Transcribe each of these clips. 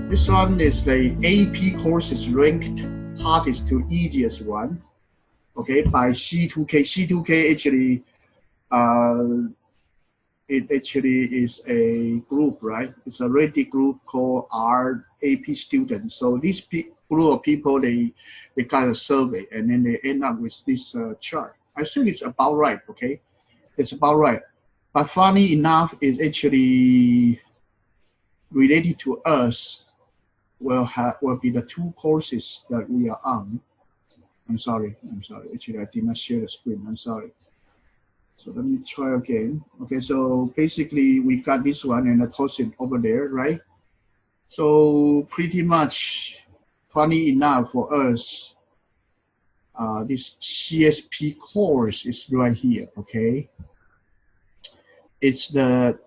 This one is the AP courses ranked hardest to easiest one. Okay, by C2K. C2K actually, it actually is a group, right? It's a rated group called our AP students. So this group of people, they got a survey and then they end up with this chart. I think it's about right. Okay, it's about right. But funny enough, it's actually related to us. Will be the two courses that we are on. I'm sorry. Actually, I did not share the screen. I'm sorry. So let me try again. Okay, so basically we got this one and I posted over there, right? So pretty much, funny enough for us, this CSP course is right here. Okay, it's the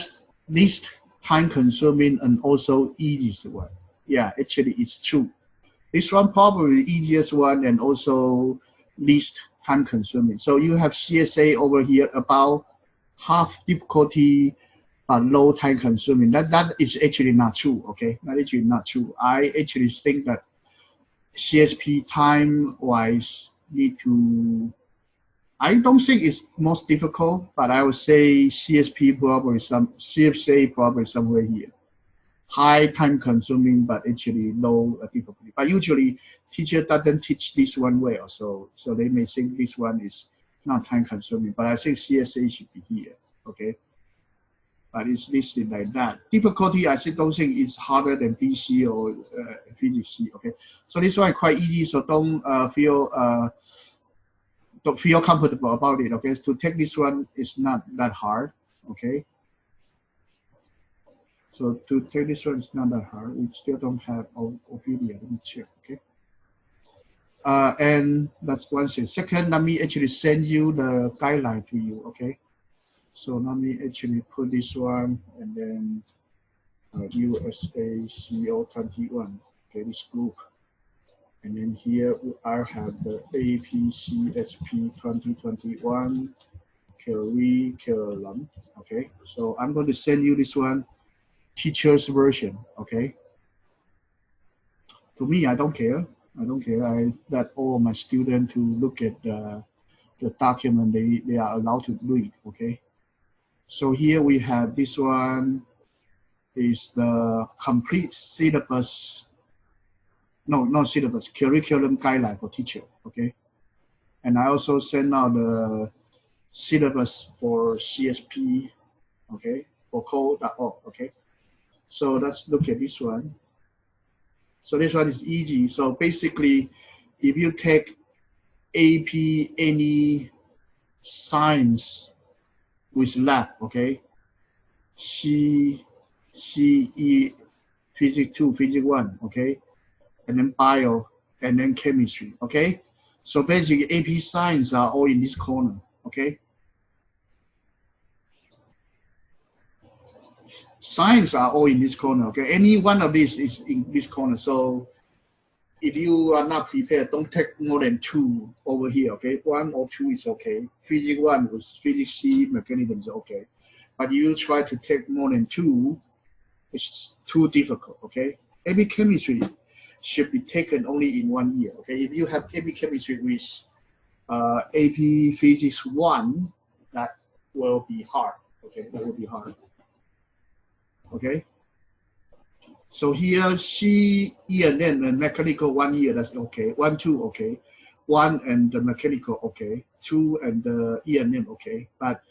least time-consuming and also easiest one. Yeah, actually, it's true. This one probably the easiest one and also least time-consuming. So you have CSA over here about half difficulty but low time-consuming. That is actually not true. Okay, that is actually not true. I actually think that CSP time-wise need to. I don't think it's most difficult, but I would say CSA probably somewhere here. High time consuming, but actually low difficulty. But usually teacher doesn't teach this one well, so they may think this one is not time consuming. But I think CSA should be here, okay? But it's listed like that. Difficulty, I don't think it's harder than BC or physics C, okay? So this one quite easy, so don't feel comfortable about it, okay? To take this one is not that hard, okay? So to take this one is not that hard. We still don't have video. Let me check, okay? And that's one thing. Second, let me actually send you the guideline to you, okay? So let me actually put this one and then USA CO 21, okay, this group. And then here I have the APCSP 2021 curriculum, okay? So I'm going to send you this one, teacher's version, okay? To me, I don't care. I don't care. I let all my students to look at the document they are allowed to read, okay? So here we have this one is the complete syllabus, no, not syllabus, curriculum guideline for teacher, okay? And I also send out the syllabus for CSP, okay, for code.org, okay? So let's look at this one. So this one is easy. So basically, if you take AP any science with lab, okay, CE, physics 2, physics 1, okay, and then bio, and then chemistry, okay? So basically, AP science are all in this corner, okay? Science are all in this corner, okay? Any one of these is in this corner. So if you are not prepared, don't take more than 2 over here, okay? 1 or 2 is okay. Physics 1 with physics C mechanism is okay. But if you try to take more than 2, it's too difficult, okay? AP chemistry should be taken only in 1 year, okay? If you have AP chemistry with AP physics 1, that will be hard, okay? That will be hard. Okay, so here C, E, and then the mechanical 1 year, that's okay. 1, 2, okay. 1 and the mechanical, okay. 2 and the E and M, okay. But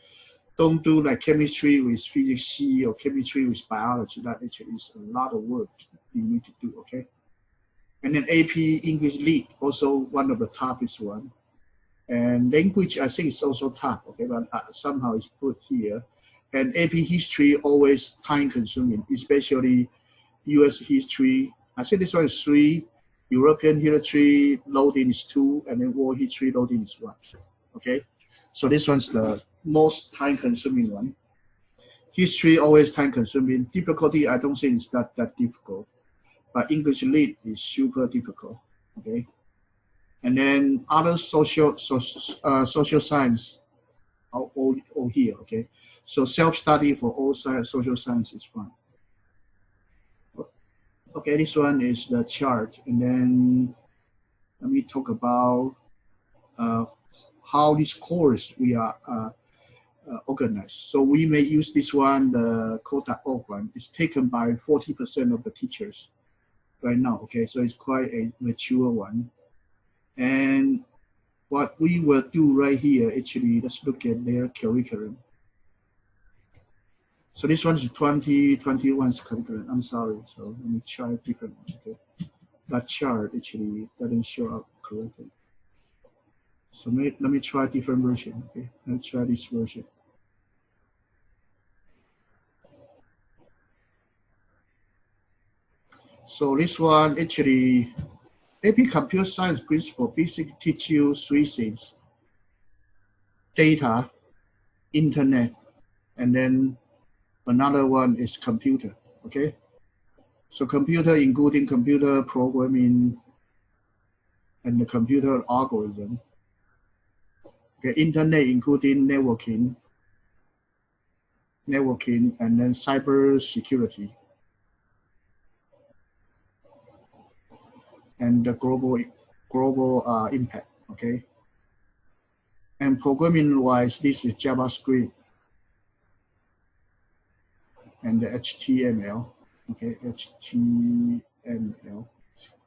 don't do like chemistry with physics C or chemistry with biology. That actually is a lot of work you need to do, okay. And then AP English Lit, also one of the toughest one. And language, I think it's also tough, okay, but somehow it's put here. And AP history always time consuming, especially US history. I think this one is 3, European history loading is 2, and then world history loading is 1. Okay, so this one's the most time consuming one. History always time consuming. Difficulty, I don't think it's not that difficult, but English Lit is super difficult. Okay, and then other social science. All here, okay? So self-study for all social science is fine. Okay, this one is the chart, and then let me talk about uh, how this course we are organized. So we may use this one, the code.org one. It's taken by 40% of the teachers right now. Okay, so it's quite a mature one. And what we will do right here, actually, let's look at their curriculum. So this one is 2021's curriculum. I'm sorry. So let me try a different one. Okay, that chart actually doesn't show up correctly. So let me try a different version. Okay, let's try this version. So this one actually, AP Computer Science Principle basically teach you three things: data, internet, and then another one is computer. Okay, so computer including computer programming and the computer algorithm. Okay, internet including networking, and then cyber security, and the global impact. Okay, and programming wise, this is JavaScript and the HTML. Okay, HTML.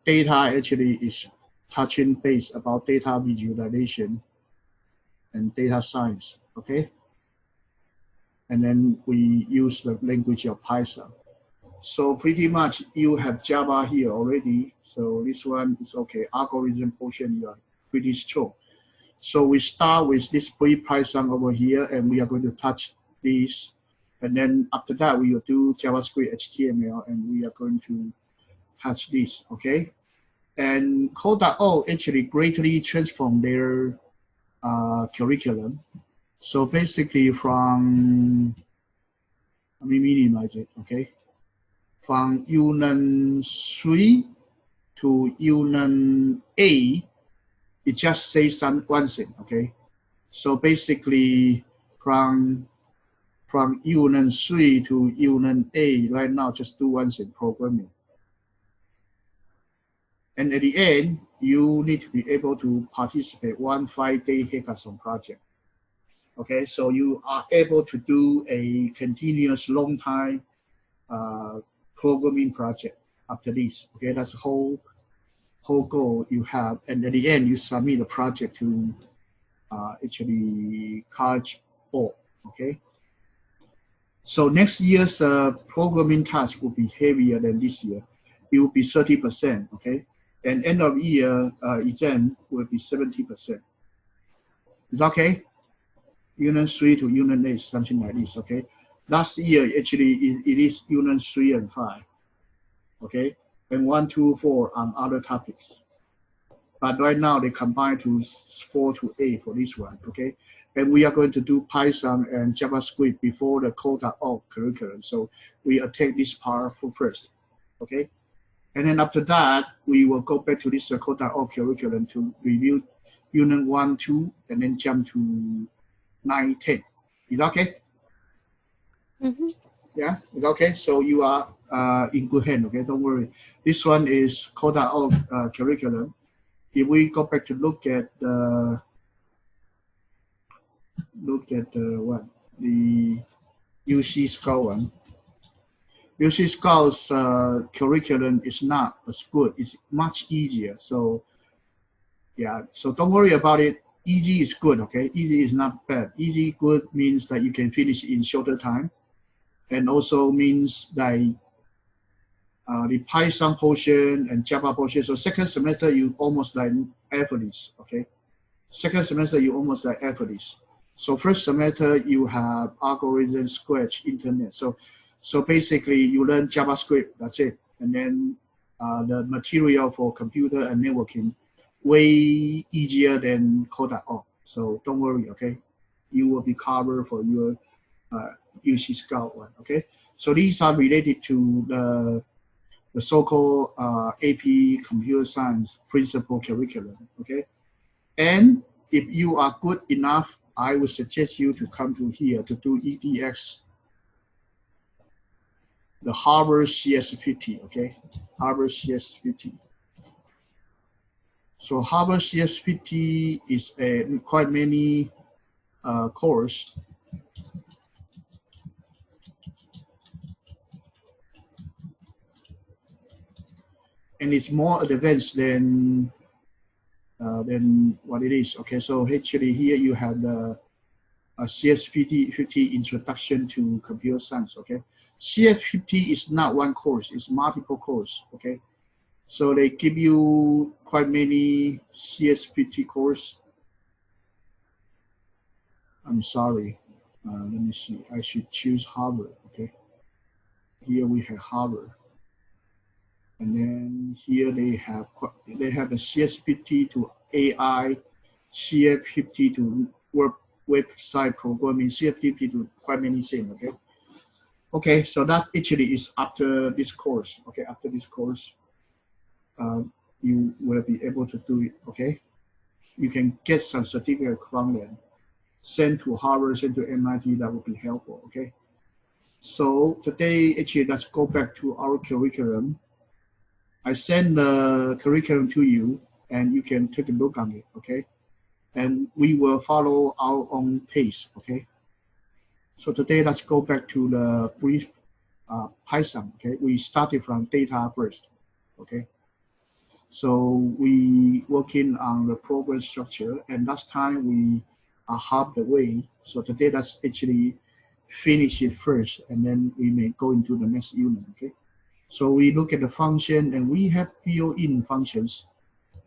Data actually is touching base about data visualization and data science. Okay, and then we use the language of Python. So pretty much you have Java here already. So this one is okay. Algorithm portion, you are pretty strong. So we start with this pre-Python over here, and we are going to touch this. And then after that, we will do JavaScript, HTML, and we are going to touch this, okay? And Code.org actually greatly transformed their curriculum. So basically from, let me minimize it, okay? From Unit 3 to Unit A, it just says one thing, okay? So basically from Unit 3 to Unit A, right now, just do one thing, programming. And at the end, you need to be able to participate 1 5-day hackathon project. Okay, so you are able to do a continuous long time programming project after this. Okay, that's the whole goal you have. And at the end, you submit a project to actually college board. Okay. So next year's programming task will be heavier than this year. It will be 30%. Okay. And end of year exam will be 70%. Is that okay? Unit 3 to Unit 8, something like this, okay? Last year, actually, it is Unit 3 and 5, okay? And 1, 2, 4 on other topics. But right now, they combine to 4 to 8 for this one, okay? And we are going to do Python and JavaScript before the Code.org curriculum. So we attack this part first, okay? And then after that, we will go back to this Code.org curriculum to review Unit 1, 2, and then jump to 9, 10. Is that okay? Mm-hmm. Yeah, it's okay. So you are in good hand. Okay, don't worry. This one is Code.org curriculum. If we go back to look at the what, the UC Scout one. UC Scout's curriculum is not as good. It's much easier. So yeah, so don't worry about it. Easy is good, okay? Easy is not bad. Easy good means that you can finish in shorter time, and also means that the Python portion and Java portion. So second semester you almost like average, okay? Second semester you almost like average. So first semester you have algorithm, Scratch, internet. So basically you learn JavaScript, that's it, and then the material for computer and networking way easier than Code.org. So don't worry, okay? You will be covered for your UC Scout one, okay? So these are related to the so-called AP Computer Science Principal Curriculum, okay? And if you are good enough, I would suggest you to come to here to do EDX the Harvard CS50, okay? Harvard CS50. So Harvard CS50 is a quite many course. And it's more advanced than what it is. Okay, so actually here you have the CS50 Introduction to Computer Science. Okay, CS50 is not one course; it's multiple course. Okay, so they give you quite many CS50 course. I'm sorry. Let me see. I should choose Harvard. Okay, here we have Harvard. And then here they have a CS50 to AI, CS50 to website programming, CS50 to quite many things. Okay. Okay, so that actually is after this course. Okay, after this course, you will be able to do it. Okay, you can get some certificate from them, send to Harvard, send to MIT. That would be helpful. Okay. So today, actually, let's go back to our curriculum. I send the curriculum to you, and you can take a look on it, okay? And we will follow our own pace, okay? So today, let's go back to the brief Python, okay? We started from data first, okay? So we working on the program structure, and last time we are half the way. So today, let's actually finish it first, and then we may go into the next unit, okay? So we look at the function, and we have built-in functions.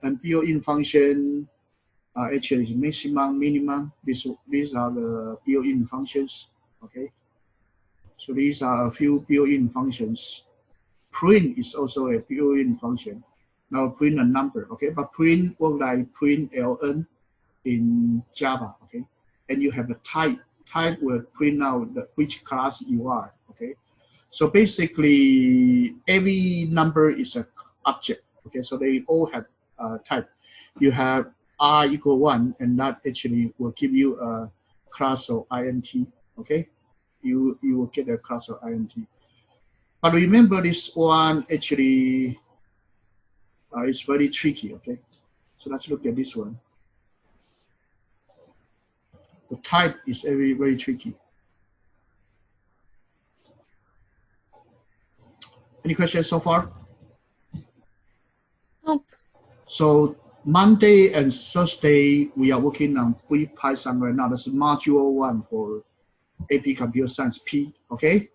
And built-in function actually is maximum, minimum. These are the built-in functions. Okay. So these are a few built-in functions. Print is also a built-in function. Now print a number. Okay, but print work like print ln in Java. Okay, and you have a type. Type will print out which class you are. Okay. So basically, every number is an object. Okay, so they all have type. You have r equal 1, and that actually will give you a class of int. Okay, you will get a class of int. But remember, this one actually is very tricky. Okay, so let's look at this one. The type is very tricky. Any questions so far? No. So Monday and Thursday, we are working on brief Python right now. That's module 1 for AP Computer Science P, okay?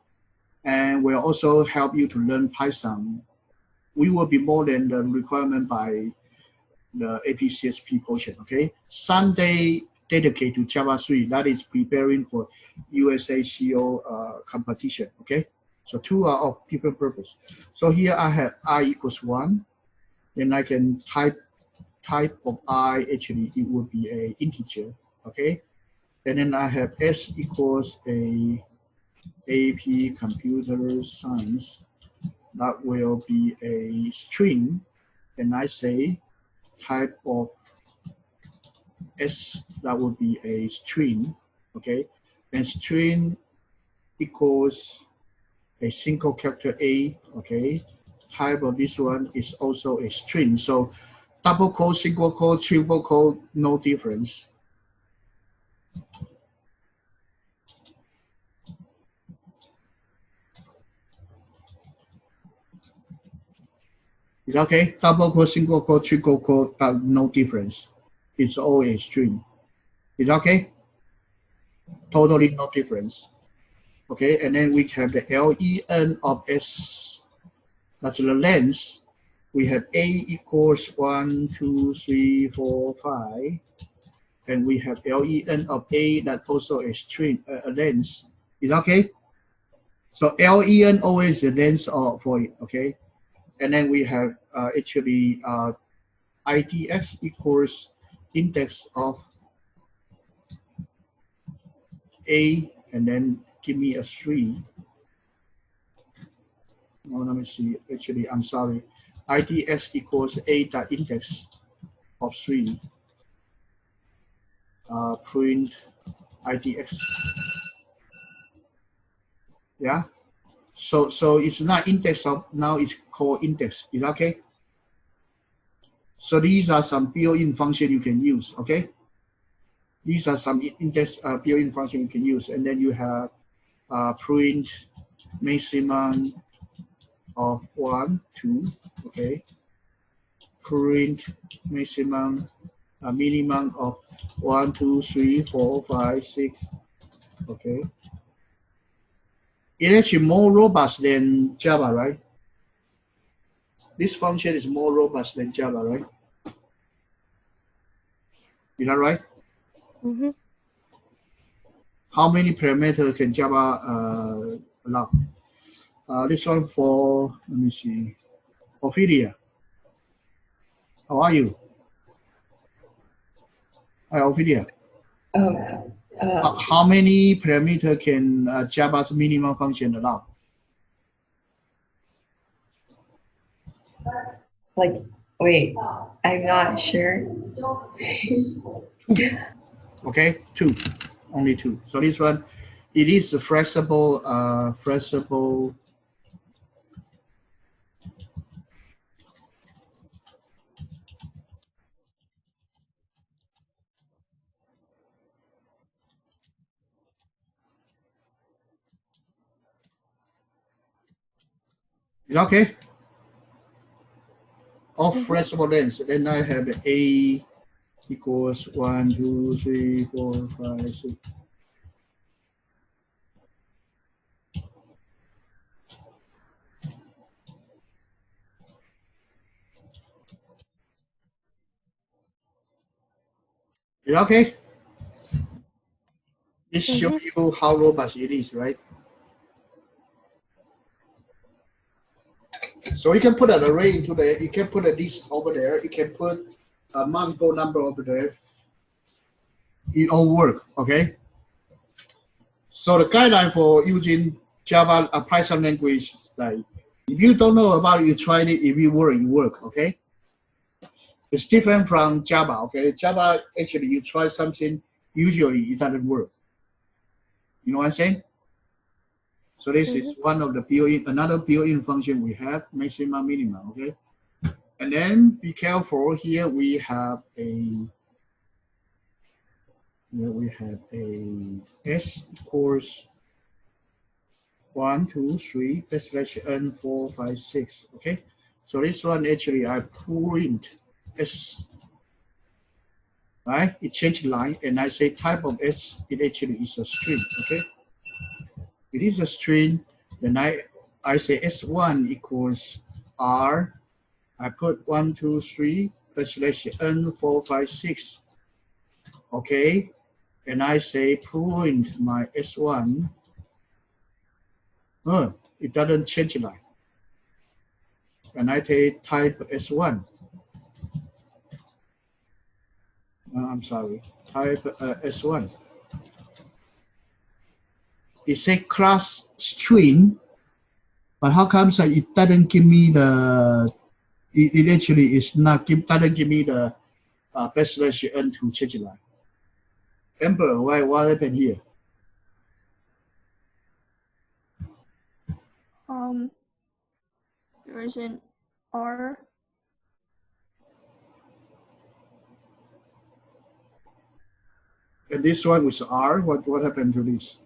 And we'll also help you to learn Python. We will be more than the requirement by the AP CSP portion, okay? Sunday, dedicated to Java 3, that is preparing for USACO competition, okay? So 2 are of different purpose. So here I have I equals 1. Then I can type of I, actually it would be a integer, okay? And then I have S equals a AP computer science. That will be a string. And I say type of S, that would be a string, okay? And string equals a single character A, okay? Type of this one is also a string. So double quote, single quote, triple quote, no difference. Is okay? Double quote, single quote, triple quote, but no difference. It's all a string. Is okay? Totally no difference. Okay, and then we have the len of S. That's the length. We have A equals 1, 2, 3, 4, 5. And we have len of A, that's also a string, a length. Is okay? So len always the length for it, okay? And then we have actually IDX equals index of A, and then give me a 3. Oh, let me see. Actually, I'm sorry. IDX equals A dot index of 3. Print IDX. Yeah. So it's not index of, now it's called index. Is that okay? So these are some built-in function you can use, okay? These are some index built-in function you can use. And then you have print maximum of 1, 2, okay? Print maximum, minimum of 1, 2, 3, 4, 5, 6, okay? It's actually more robust than Java, right? This function is more robust than Java, right? Is that right? Mm-hmm. How many parameters can Java allow? This one for, let me see, Ophelia. How are you? Hi, Ophelia. How many parameters can Java's minimum function allow? Like, wait, I'm not sure. Okay, 2, only 2. So this one, it is a flexible, flexible. Is that okay? Of flexible length, then I have A equals 1, 2, 3, 4, 5, 6. Is that okay? This shows you how robust it is, right? So you can put an array into there. You can put a list over there. You can put a multiple number over there. It all work, okay? So the guideline for using Java, a Python language is like, if you don't know about it, you try it. If it work, okay? It's different from Java, okay? Java, actually, you try something, usually it doesn't work. You know what I'm saying? So this is one of the built-in, another built-in function we have, maximum, minimum, okay? And then be careful, here we have a s equals 1, 2, 3, /n 4, 5, 6, okay? So this one actually I print s, right? It changed line and I say type of s, it actually is a string, okay? It is a string, then I say s1 equals r, I put 1, 2, 3, /n 4, 5, 6, okay? And I say print my s1, it doesn't change line. And I take type s1. I'm sorry, type s1. It says class string, but how come it doesn't give me the, it actually is not, doesn't give me the /n to change line. Amber, what happened here? There is an R. And this one with R, what happened to this?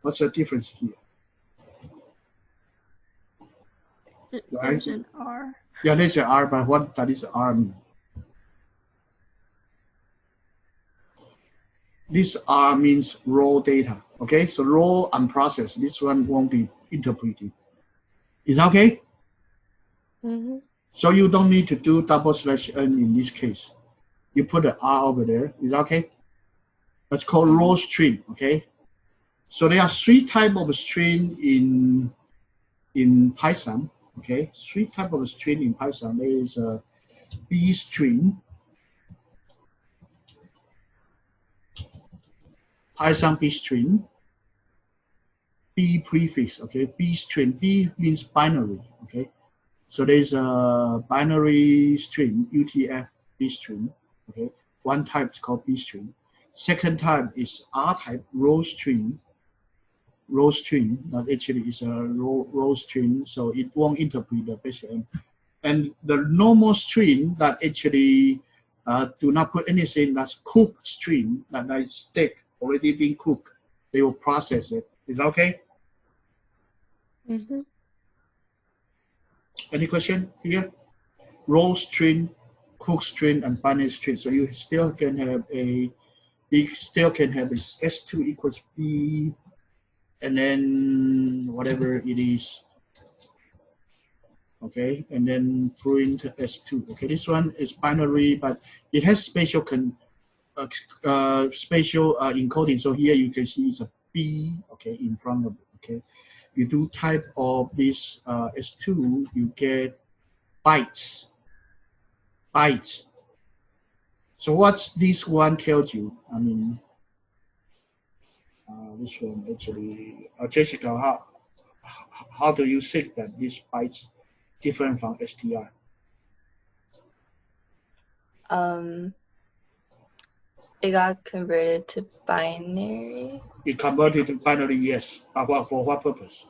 What's the difference here? There's an R. Yeah, there's an R, but what does R mean? This R means raw data, okay? So raw unprocessed, this one won't be interpreted. Is that okay? So you don't need to do /n in this case. You put the R over there, is that okay? That's called raw string, okay? So there are 3 types of string in Python, okay? 3 types of string in Python. There is a B string, Python B string, B prefix, okay? B string, B means binary, okay? So there's a binary string, UTF B string, okay? One type is called B string. Second type is R type, raw string. row string that actually is a row string, so it won't interpret the basic. And the normal string that actually do not put anything, that's cooked string, that is steak already being cooked, they will process it. Is that okay? Mm-hmm. Any question here? Row string, cooked string, and binary string. So you still can have a S2 equals B, and then whatever it is. Okay, and then print S2. Okay, this one is binary, but it has spatial encoding. So here you can see it's a B, okay, in front of it. Okay, you do type of this S2, you get bytes. So what's this one tells you? I mean, this one actually, Jessica, how do you think that these bytes different from STR? It got converted to binary. It converted to binary, yes. But for what purpose?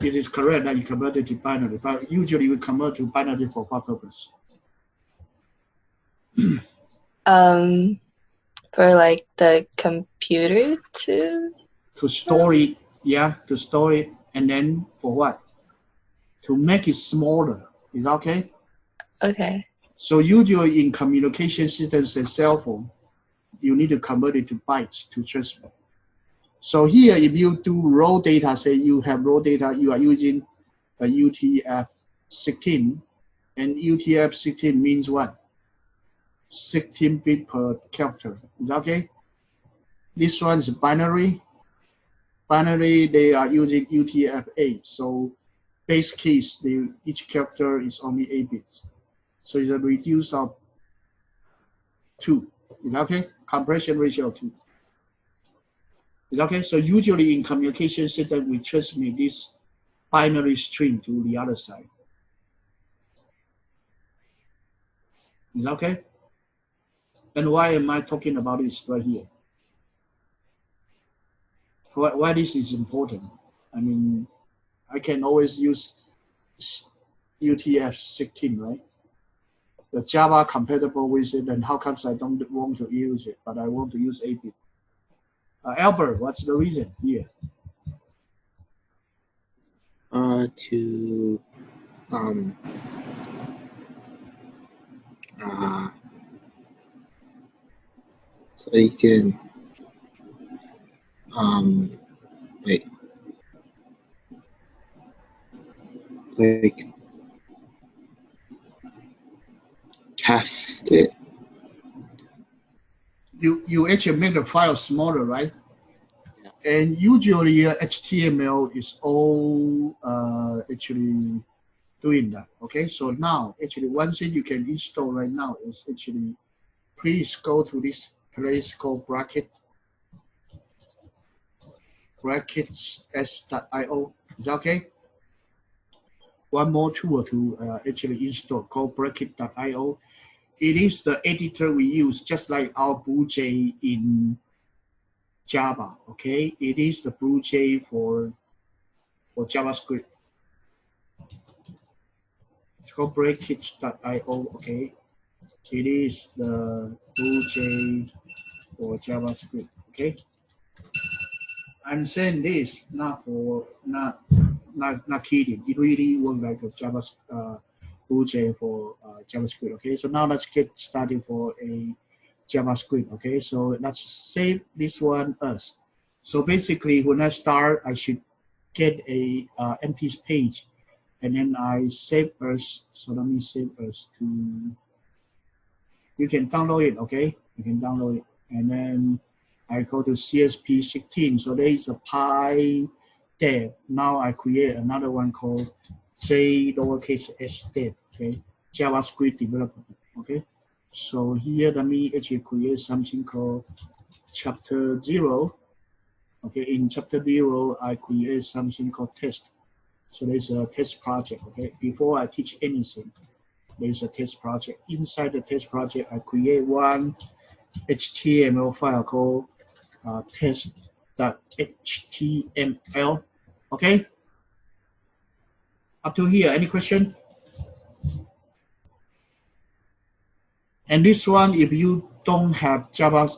It is correct that you converted to binary, but usually we convert to binary for what purpose? For like the computer to store it, yeah, to store it, and then for what? To make it smaller. Is that okay? Okay. So usually in communication systems and cell phone, you need to convert it to bytes to transmit. So here, if you do raw data, say you have raw data, you are using a UTF-16, and UTF-16 means what? 16 bit per character. Is that okay? This one is binary. Binary, they are using UTF-8. So base case, each character is only 8 bits. So it's a reduce of 2. Is that okay? Compression ratio of 2. Is that okay? So usually in communication system, we transmit this binary string to the other side. Is that okay? And why am I talking about this right here? Why this is important? I mean, I can always use UTF-16, right? The Java compatible with it, and how comes I don't want to use it, but I want to use 8-bit? Albert, what's the reason here? So you can like test it. You actually make the file smaller, right? Yeah. And usually HTML is all actually doing that. Okay, so now actually one thing you can install right now is actually please go to this place called brackets.s.io. Is that okay? One more tool to actually install called bracket.io. It is the editor we use, just like our BlueJ in Java. Okay, it is the BlueJ for JavaScript. It's called brackets.io. Okay, it is the BlueJ for JavaScript. Okay, I'm saying this not kidding. It really works like a BlueJ for JavaScript. Okay, so now let's get started for a JavaScript. Okay, so let's save this one as. So basically, when I start, I should get a empty page, and then I save as. So let me save as to. You can download it. Okay, you can download it, and then I go to CSP16. So there is a pi dev. Now I create another one called J lowercase s dev. Okay, JavaScript development. Okay, so here let me actually create something called chapter 0. Okay, in chapter 0 I create something called test. So there's a test project. Okay, before I teach anything. There's a test project. Inside the test project, I create one HTML file called test.html. Okay. Up to here, any question? And this one, if you don't have Java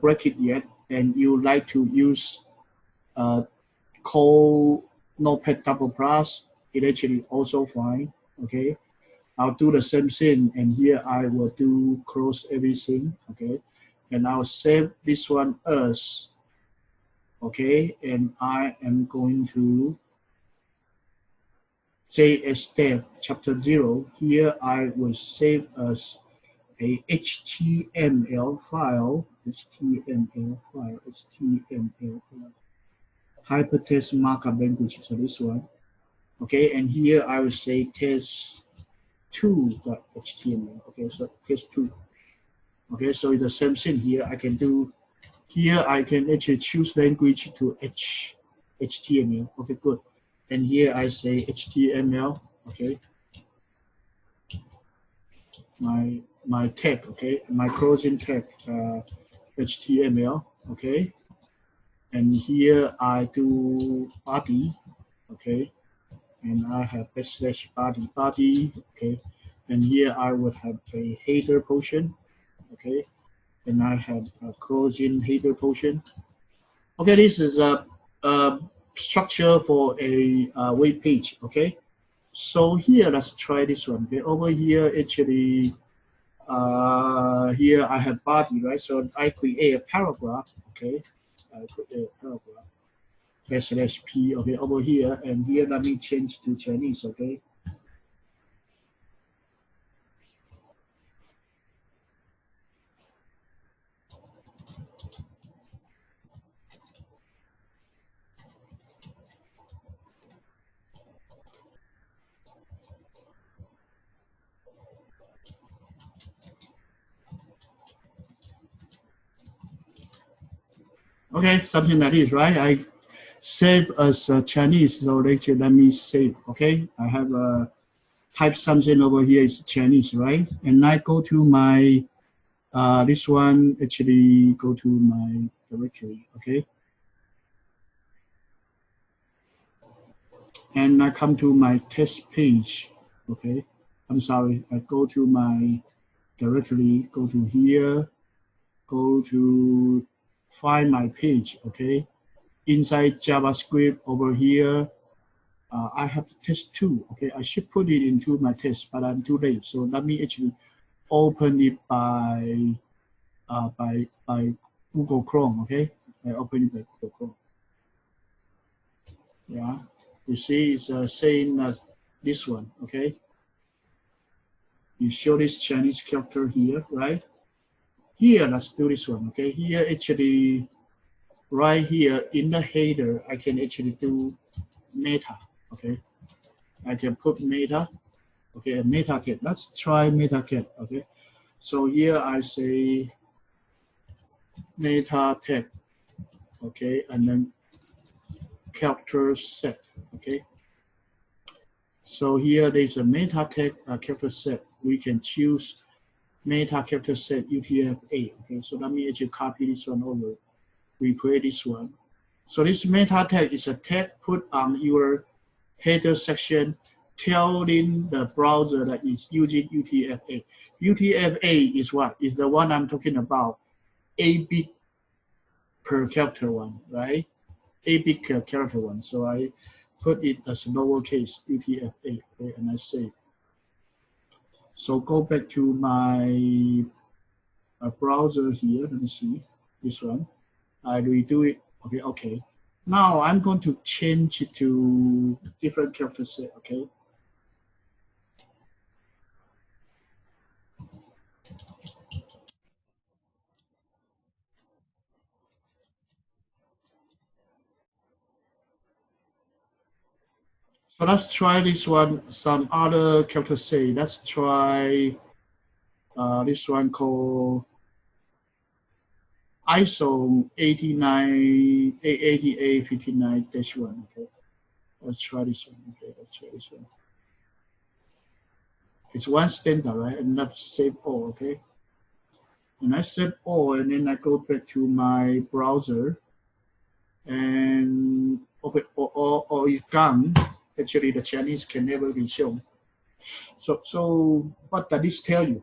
bracket yet, and you like to use code Notepad double plus, it actually also fine. Okay, I'll do the same thing, and here I will do close everything. Okay, and I'll save this one as. Okay, and I am going to JS step chapter 0. Here I will save as a HTML file, hypertext markup language, so this one. Okay, and here I will say test2.html. Okay, so test2. Okay, so it's the same thing here. I can do, here I can actually choose language to HTML. Okay, good. And here I say HTML. Okay. My tag, okay, my closing tag, HTML, okay, and here I do body, okay, and I have /body, okay, and here I would have a header portion, okay, and I have a closing header portion. Okay, this is a structure for a web page, okay. So here, let's try this one. Okay, over here, actually, here I have body, right? So I create a paragraph, okay? I create a paragraph, /p, okay, over here, and here let me change to Chinese, okay? Okay, something like this, right? I save as Chinese, so actually let me save, okay? I have type something over here is Chinese, right? And I go to my, this one actually go to my directory, okay? And I come to my test page, okay? I'm sorry, I go to my directory, go to here, go to find my page, okay? Inside JavaScript over here, I have test2, okay? I should put it into my test, but I'm too late. So let me actually open it by Google Chrome, okay? I open it by Google Chrome. Yeah, you see it's saying this one, okay? You show this Chinese character here, right? Here, let's do this one, okay? Here, actually, right here in the header, I can actually do meta, okay? I can put meta, okay, a meta tag. Let's try meta tag, okay? So here I say meta tag, okay, and then character set, okay? So here there's a meta tag character set. We can choose meta character set UTF-8. Okay, so let me actually copy this one over. We create this one. So this meta tag is a tag put on your header section telling the browser that it's using UTF-8. UTF-8 is what? Is the one I'm talking about. 8-bit per character one, right? 8-bit character one. So I put it as lowercase UTF-8, okay, and I save. So go back to my browser here. Let me see this one. I redo it. Okay, okay. Now I'm going to change it to different character set. Okay. So let's try this one. Some other character set. Let's try this one called ISO 8859-1. Okay, let's try this one. Okay, let's try this one. It's one standard, right? And not save all, okay? And I save all, and then I go back to my browser and open, or it's gone. Actually, the Chinese can never be shown. So what does this tell you?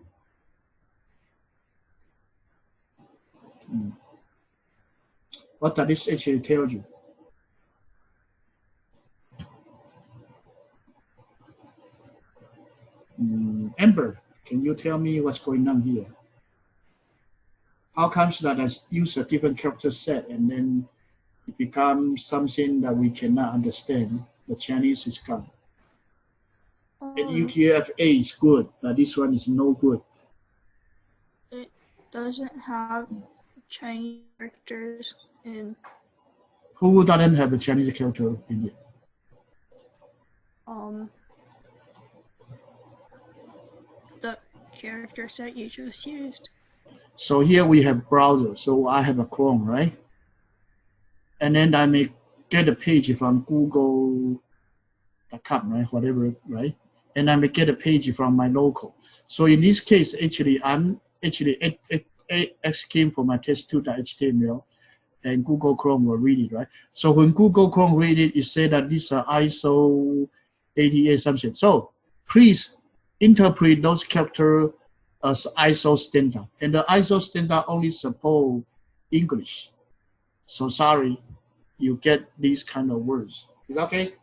What does this actually tell you? Amber, can you tell me what's going on here? How comes that I use a different character set and then it becomes something that we cannot understand? The Chinese is gone. And UTF-8 is good, but this one is no good. It doesn't have Chinese characters in. Who doesn't have a Chinese character in it? The character set you just used. So here we have browser. So I have a Chrome, right? And then I may get a page from Google.com, right? Whatever, right? And I may get a page from my local. So in this case, actually, I'm actually executing for my test2.html, and Google Chrome will read it, right? So when Google Chrome read it, it said that this is ISO 88 something. So please interpret those characters as ISO standard. And the ISO standard only support English. So sorry, you get these kind of words. Is that okay?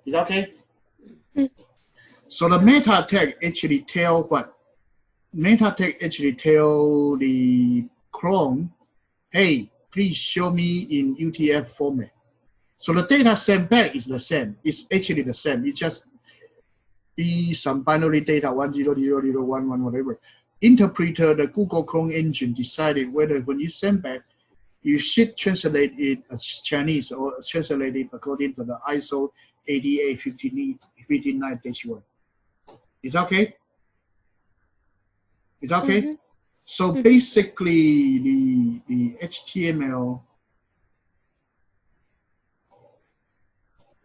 Is that okay? So the meta tag actually tell what? Meta tag actually tell the Chrome, hey, please show me in UTF format. So the data sent back is the same. It's actually the same. It just be some binary data 100011 whatever. Interpreter, the Google Chrome engine decided whether when you send back, you should translate it as Chinese or translate it according to the ISO 8859-1. Is that okay? Is that okay? So basically, the HTML,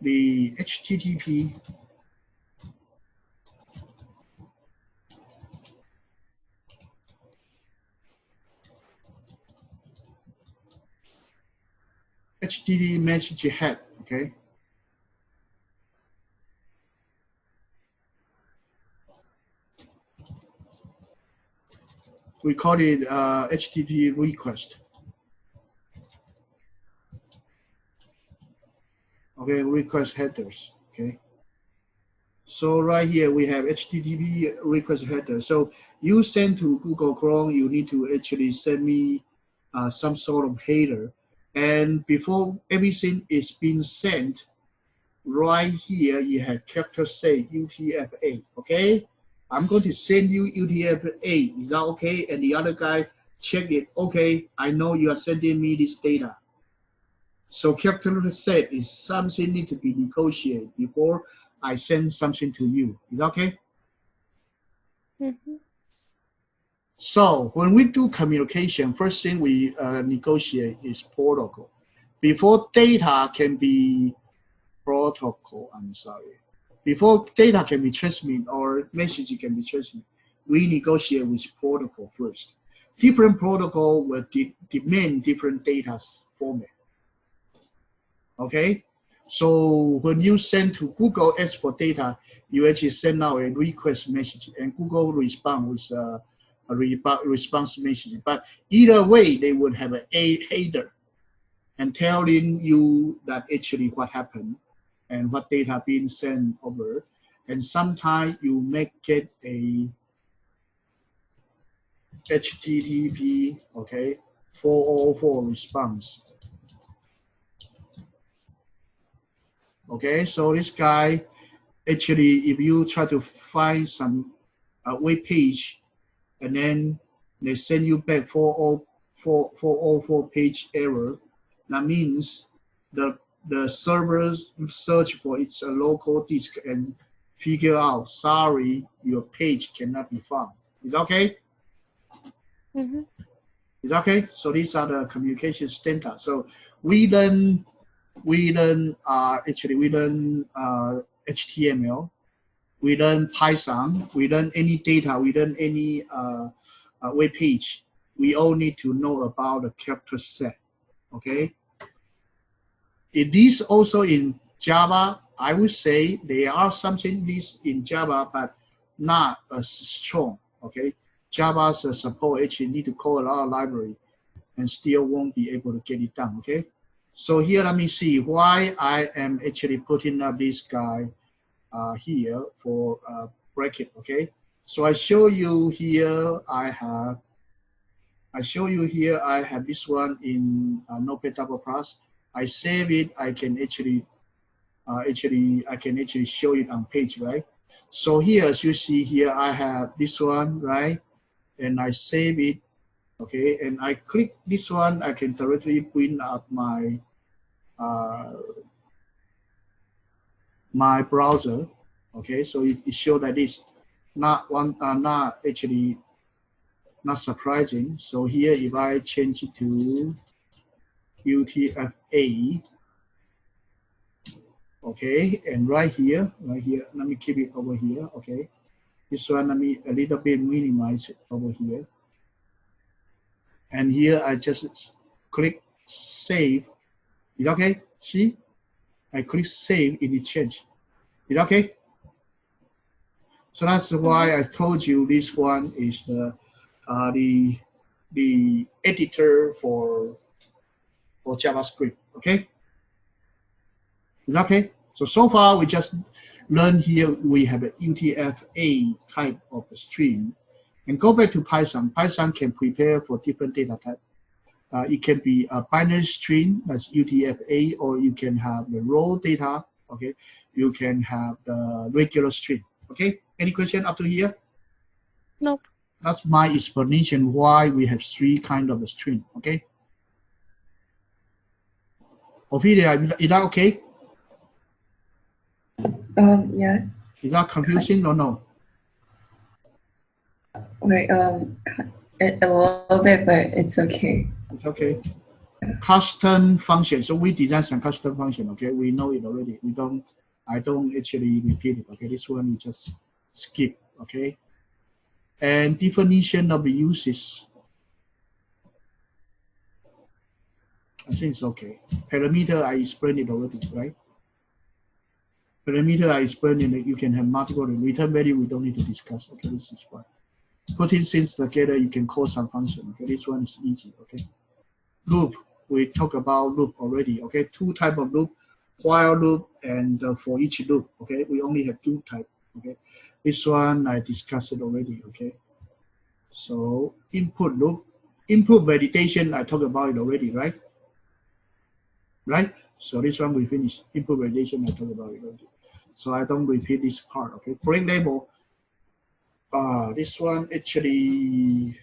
the HTTP, HTTP message head, okay? We call it HTTP request. Okay, request headers, okay? So right here we have HTTP request header. So you send to Google Chrome, you need to actually send me some sort of header. And before everything is being sent, right here you have character say UTF-8, okay? I'm going to send you UTF-8, is that okay? And the other guy check it, okay, I know you are sending me this data. So character set is something need to be negotiated before I send something to you, is that okay? So when we do communication, first thing we negotiate is protocol. Before data can be protocol, I'm sorry. Before data can be transmitted or message can be transmitted, we negotiate with protocol first. Different protocol will demand different data format. Okay? So when you send to Google ask for data, you actually send out a request message and Google respond with a response message. But either way, they would have a header and telling you that actually what happened and what data being sent over. And sometimes you make it a HTTP, okay, 404 response. Okay, so this guy, actually, if you try to find some web page and then they send you back 404 page error, that means the servers search for its local disk and figure out, sorry, your page cannot be found. Is that okay? Is that okay? So these are the communication standards. So we learn HTML, we learn Python, we learn any data, we learn any web page. We all need to know about the character set, okay? It is also in Java. I would say there are something this in Java, but not as strong, okay? Java's support actually need to call a lot of library and still won't be able to get it done, okay? So here, let me see why I am actually putting up this guy here for bracket, okay? So I show you here, I have this one in Notepad++. I save it, I can actually show it on page, right? So here, as you see here, I have this one, right? And I save it, okay? And I click this one, I can directly bring up my my browser, okay? So it shows like this, not surprising. So here, if I change it to UTF-8, okay, and right here, let me keep it over here, okay. This one, let me a little bit minimize it over here. And here, I just click save. Is it okay? See? I click save, it change. Is it okay? So that's why I told you this one is the editor for JavaScript, okay? Is that okay? So far we just learned here we have a UTF-8 type of a string. And go back to Python. Python can prepare for different data type. It can be a binary string, that's UTF-8, or you can have the raw data, okay? You can have the regular string, okay? Any question up to here? Nope. That's my explanation why we have three kind of a string, okay? Ophelia, is that okay? Yes. Is that confusing or no? Wait, a little bit, but it's okay. It's okay. Custom function. So we design some custom function, okay? We know it already. I don't actually repeat it, okay? This one we just skip, okay? And definition of the uses. I think it's okay. Parameter, I explained it already, right? Parameter, I explained it. You can have multiple return value. We don't need to discuss. Okay, this is fine. Putting things together, you can call some function. Okay, this one is easy. Okay. Loop, we talked about loop already. Okay, two type of loop, while loop and for each loop. Okay, we only have two type. Okay, this one I discussed it already. Okay. So input loop, input validation, I talked about it already, right? Right? So this one we finished. Input validation, I talked about it already. So I don't repeat this part, okay? Break label, this one actually,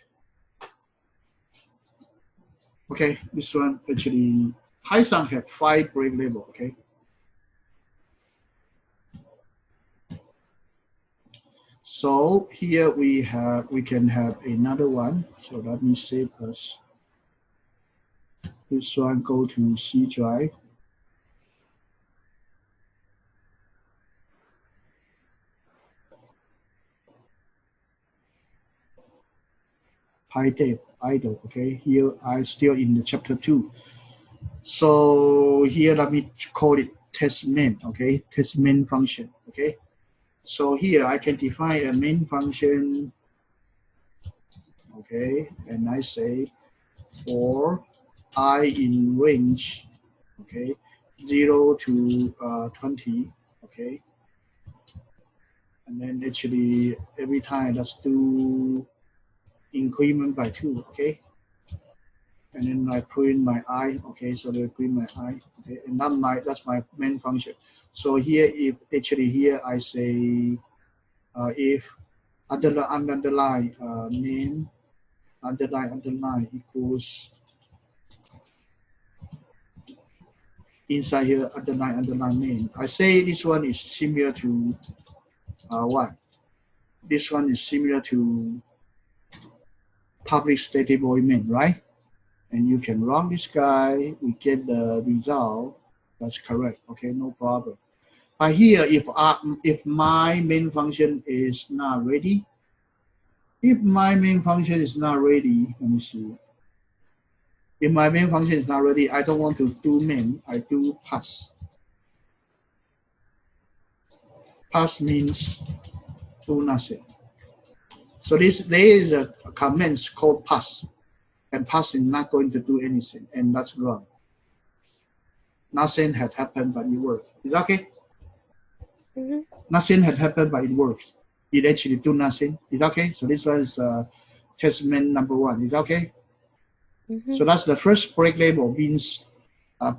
okay, this one actually, Python have 5 break label, okay? So here we can have another one. So let me save us. This one go to C drive. PyDev idle, okay? Here I still in the chapter 2. So here let me call it test main, okay? Test main function, okay? So here I can define a main function, okay? And I say for I in range, okay? 0 to 20, okay? And then actually every time let's do increment by 2, okay? And then I print my I, okay? So they print my I, okay? And that's my main function. So here, if actually here I say if underline name underline equals inside here underline name. I say this one is similar to what? This one is similar to public static void main, right? And you can run this guy, we get the result, that's correct, okay, no problem. But here, if my main function is not ready, if my main function is not ready, let me see. If my main function is not ready, I don't want to do main, I do pass. Pass means do nothing. So there is a command called pass, and pass is not going to do anything, and that's wrong. Nothing had happened, but it worked. Is that okay? Mm-hmm. Nothing had happened, but it works. It actually do nothing. Is that okay? So this one is testament number 1. Is that okay? Mm-hmm. So that's the first break label, means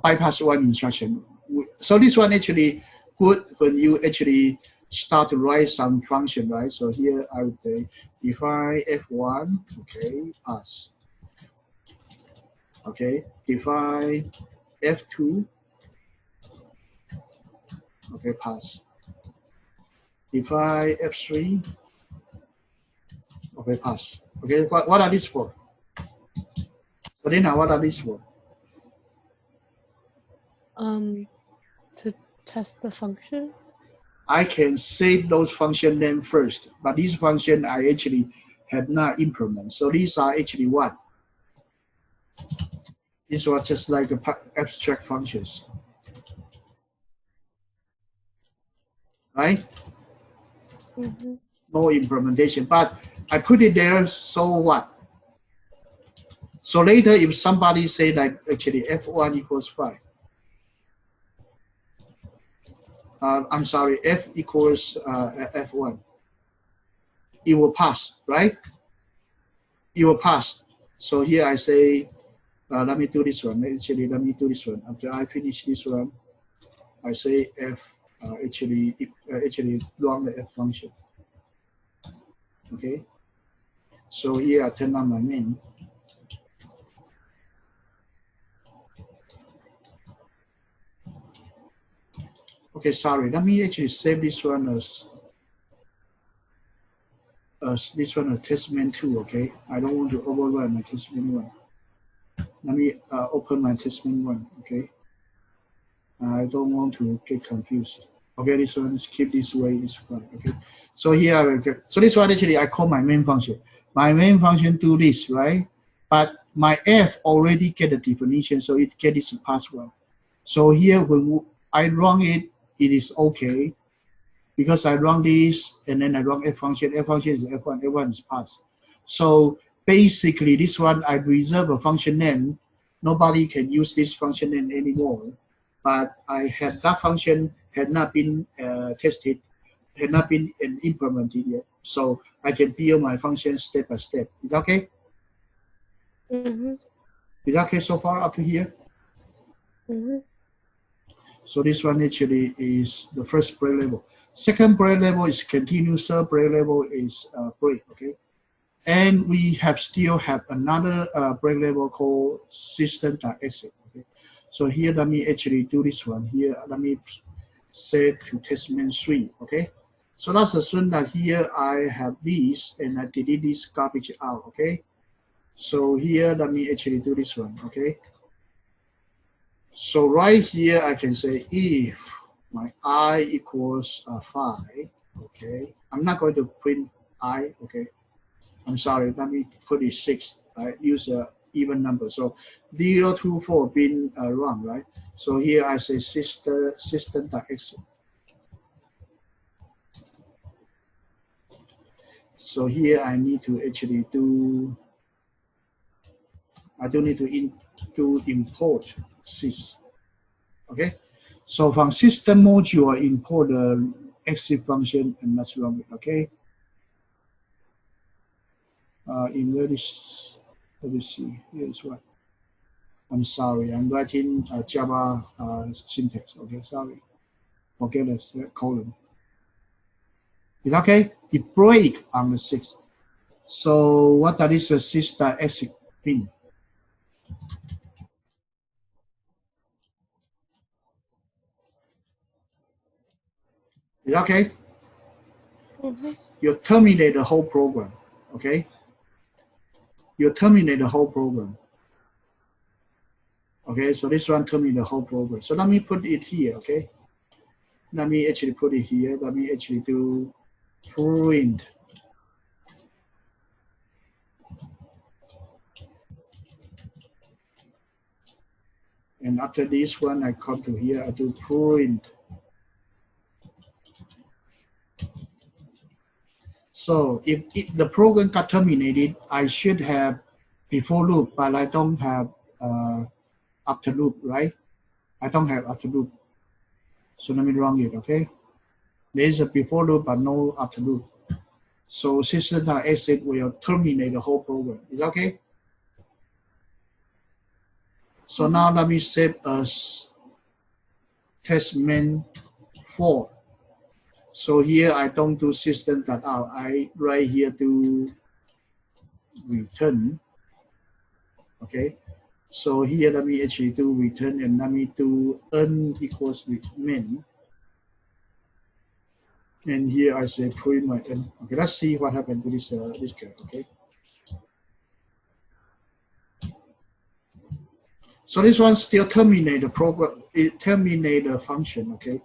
bypass one instruction. So this one actually good when you actually start to write some function, right? So here I would say define F1, okay, pass. Okay, define F2, okay, pass. Define F3, okay, pass. Okay, what are these for? So then what are these for? To test the function. I can save those function name first, but these function I actually have not implemented. So these are actually what? These are just like the abstract functions, right? Mm-hmm. No implementation, but I put it there, so what? So later if somebody say that actually F1 equals 5, I'm sorry, F equals F1, it will pass, right? It will pass. So here I say, let me do this one. Actually, let me do this one. After I finish this one, I say F actually run the F function. Okay. So here I turn on my main. Okay, sorry. Let me actually save this one as this one as testament 2. Okay, I don't want to override my testament 1. Let me open my testament 1. Okay, I don't want to get confused. Okay, this one is keep this way is fine. Okay, so here I will get, so this one actually I call my main function. My main function do this, right? But my F already get the definition, so it get this password. So here when I run it, it is okay, because I run this and then I run F function. F function is F1. F1 is pass. So basically, this one I reserve a function name. Nobody can use this function name anymore. But I had that function had not been tested, had not been implemented yet. So I can build my function step by step. Is that okay? Mm-hmm. Is that okay so far up to here? Mm-hmm. So this one actually is the first break level. Second break level is continuous. Third break level is break. Okay, and we still have another break level called system.exit. Okay, so here let me actually do this one. Here let me set to testament 3. Okay, so let's assume that here I have this and I delete this garbage out. Okay, so here let me actually do this one. Okay. So right here, I can say if my I equals 5, okay. I'm not going to print I, okay. I'm sorry, let me put it 6. I use an even number. So 0 to 4 been wrong, right? So here I say system.exit. So here I need to actually do, I don't need to import sys. Okay, so from system module, import the exit function and let's run it. Okay, in where is, let me see, here is what. I'm sorry, I'm writing Java syntax. Okay, sorry, forget the colon. It's okay. It break on the 6th. So what that is a sys.exit thing? It's okay. Mm-hmm. You terminate the whole program. Okay. You terminate the whole program. Okay, so this one terminate the whole program. So let me put it here. Okay. let me actually put it here. Let me actually do print. And after this one, I come to here, I do print. So if the program got terminated, I should have before loop, but I don't have after loop, right? I don't have after loop. So let me run it, okay? There is a before loop, but no after loop. So system.exit will terminate the whole program. Is that okay? So now let me save as test main 4. So here I don't do system.out. I right here do return. Okay. So here let me actually do return and let me do n equals with main. And here I say print my n. Okay, let's see what happened to this this guy. Okay. So this one still terminate the program. It terminate the function. Okay.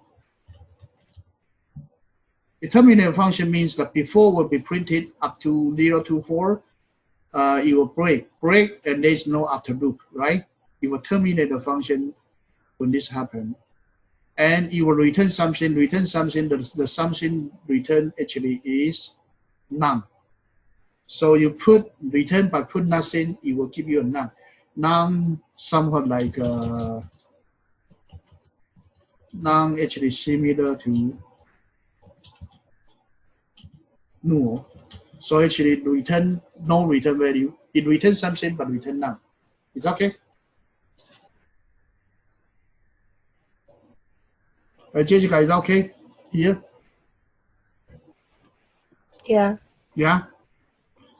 The terminate function means that before will be printed up to 0 to 4. It will break, and there's no after loop, right? It will terminate the function when this happens. And it will return something, the something return actually is none. So you put return but put nothing, it will give you a none. None somewhat like none actually similar to null. So actually return no return value. It returns something but return none. It's okay? Jessica, is that okay here? Yeah. Yeah.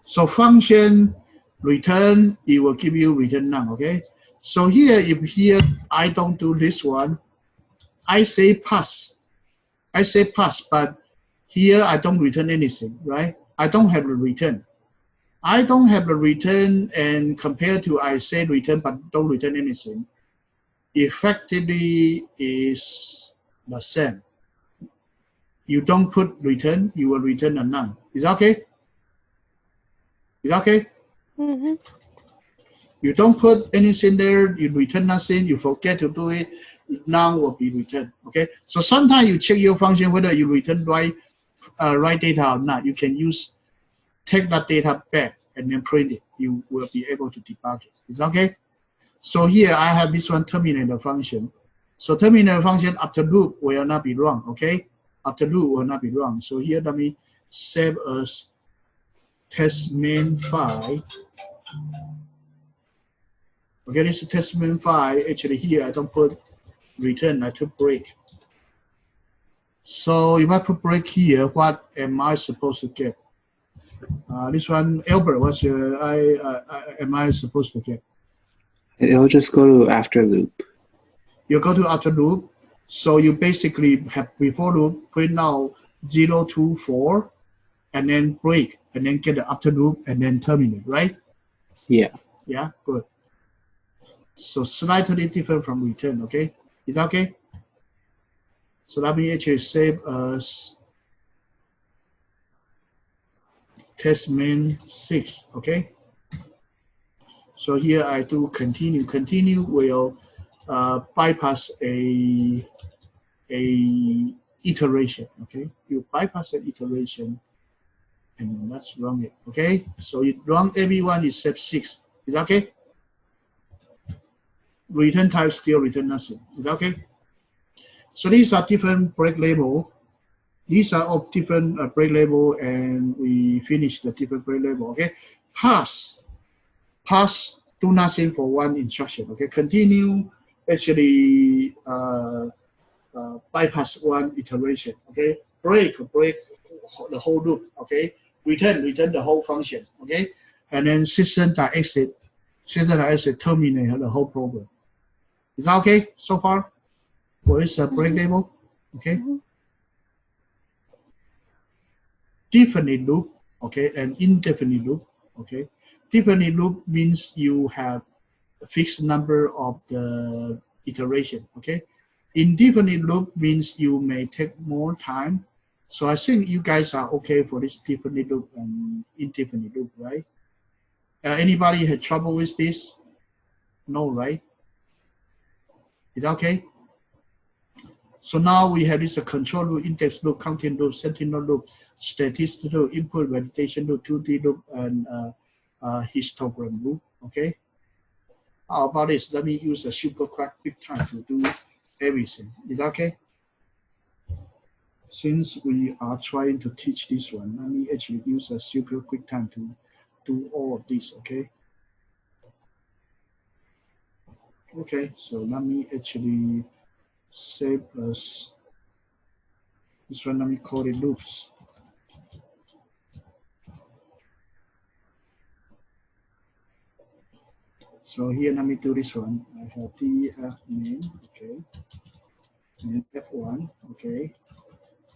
So function return, it will give you return none, okay? So here, if here I don't do this one, I say pass. I say pass, but here I don't return anything, right? I don't have the return. I don't have the return, and compared to I say return but don't return anything, effectively is the same. You don't put return, you will return a none. Is that okay? Is that okay? Mm-hmm. You don't put anything there, you return nothing, you forget to do it, none will be returned. Okay. So sometimes you check your function whether you return right data or not. You can use take that data back and then print it. You will be able to debug it. Is that okay? So here I have this one terminator function. So terminator function after loop will not be wrong. Okay. After loop will not be wrong. So here let me save as test main file. Okay, this is test main file. Actually here I don't put return, I took break. So if I put break here, what am I supposed to get? This one, Albert, what's your am I supposed to get? It'll just go to after loop. You go to after loop. So you basically have before loop, print out 0 to 4, and then break, and then get the after loop, and then terminate, right? Yeah. Yeah, good. So slightly different from return, okay? Is that okay? So let me actually save as test main 6, okay? So here I do continue. Continue will bypass a iteration, okay? You bypass an iteration and let's run it, okay? So you run everyone except 6. Is that okay? Return type still return nothing. Is that okay? So these are different break label. These are all different break label, and we finish the different break label. Okay, pass do nothing for one instruction. Okay, continue actually bypass one iteration. Okay, break the whole loop. Okay, return the whole function. Okay, and then system.exit terminate the whole program. Is that okay so far? For this break label, okay. Definite loop, okay, and indefinite loop, okay. Definite loop means you have a fixed number of the iteration, okay. Indefinite loop means you may take more time. So I think you guys are okay for this definite loop and indefinite loop, right? Anybody had trouble with this? No, right? Is that okay? So now we have this control loop, index loop, content loop, sentinel loop, statistical loop, input validation loop, 2D loop, and histogram loop. Okay. How about this? Let me use a super quick time to do everything. Is that okay? Since we are trying to teach this one, let me actually use a super quick time to do all of this. Okay. Okay. So let me actually save us. This one, let me call it loops. So here, let me do this one. I have df name, okay, and then f1, okay,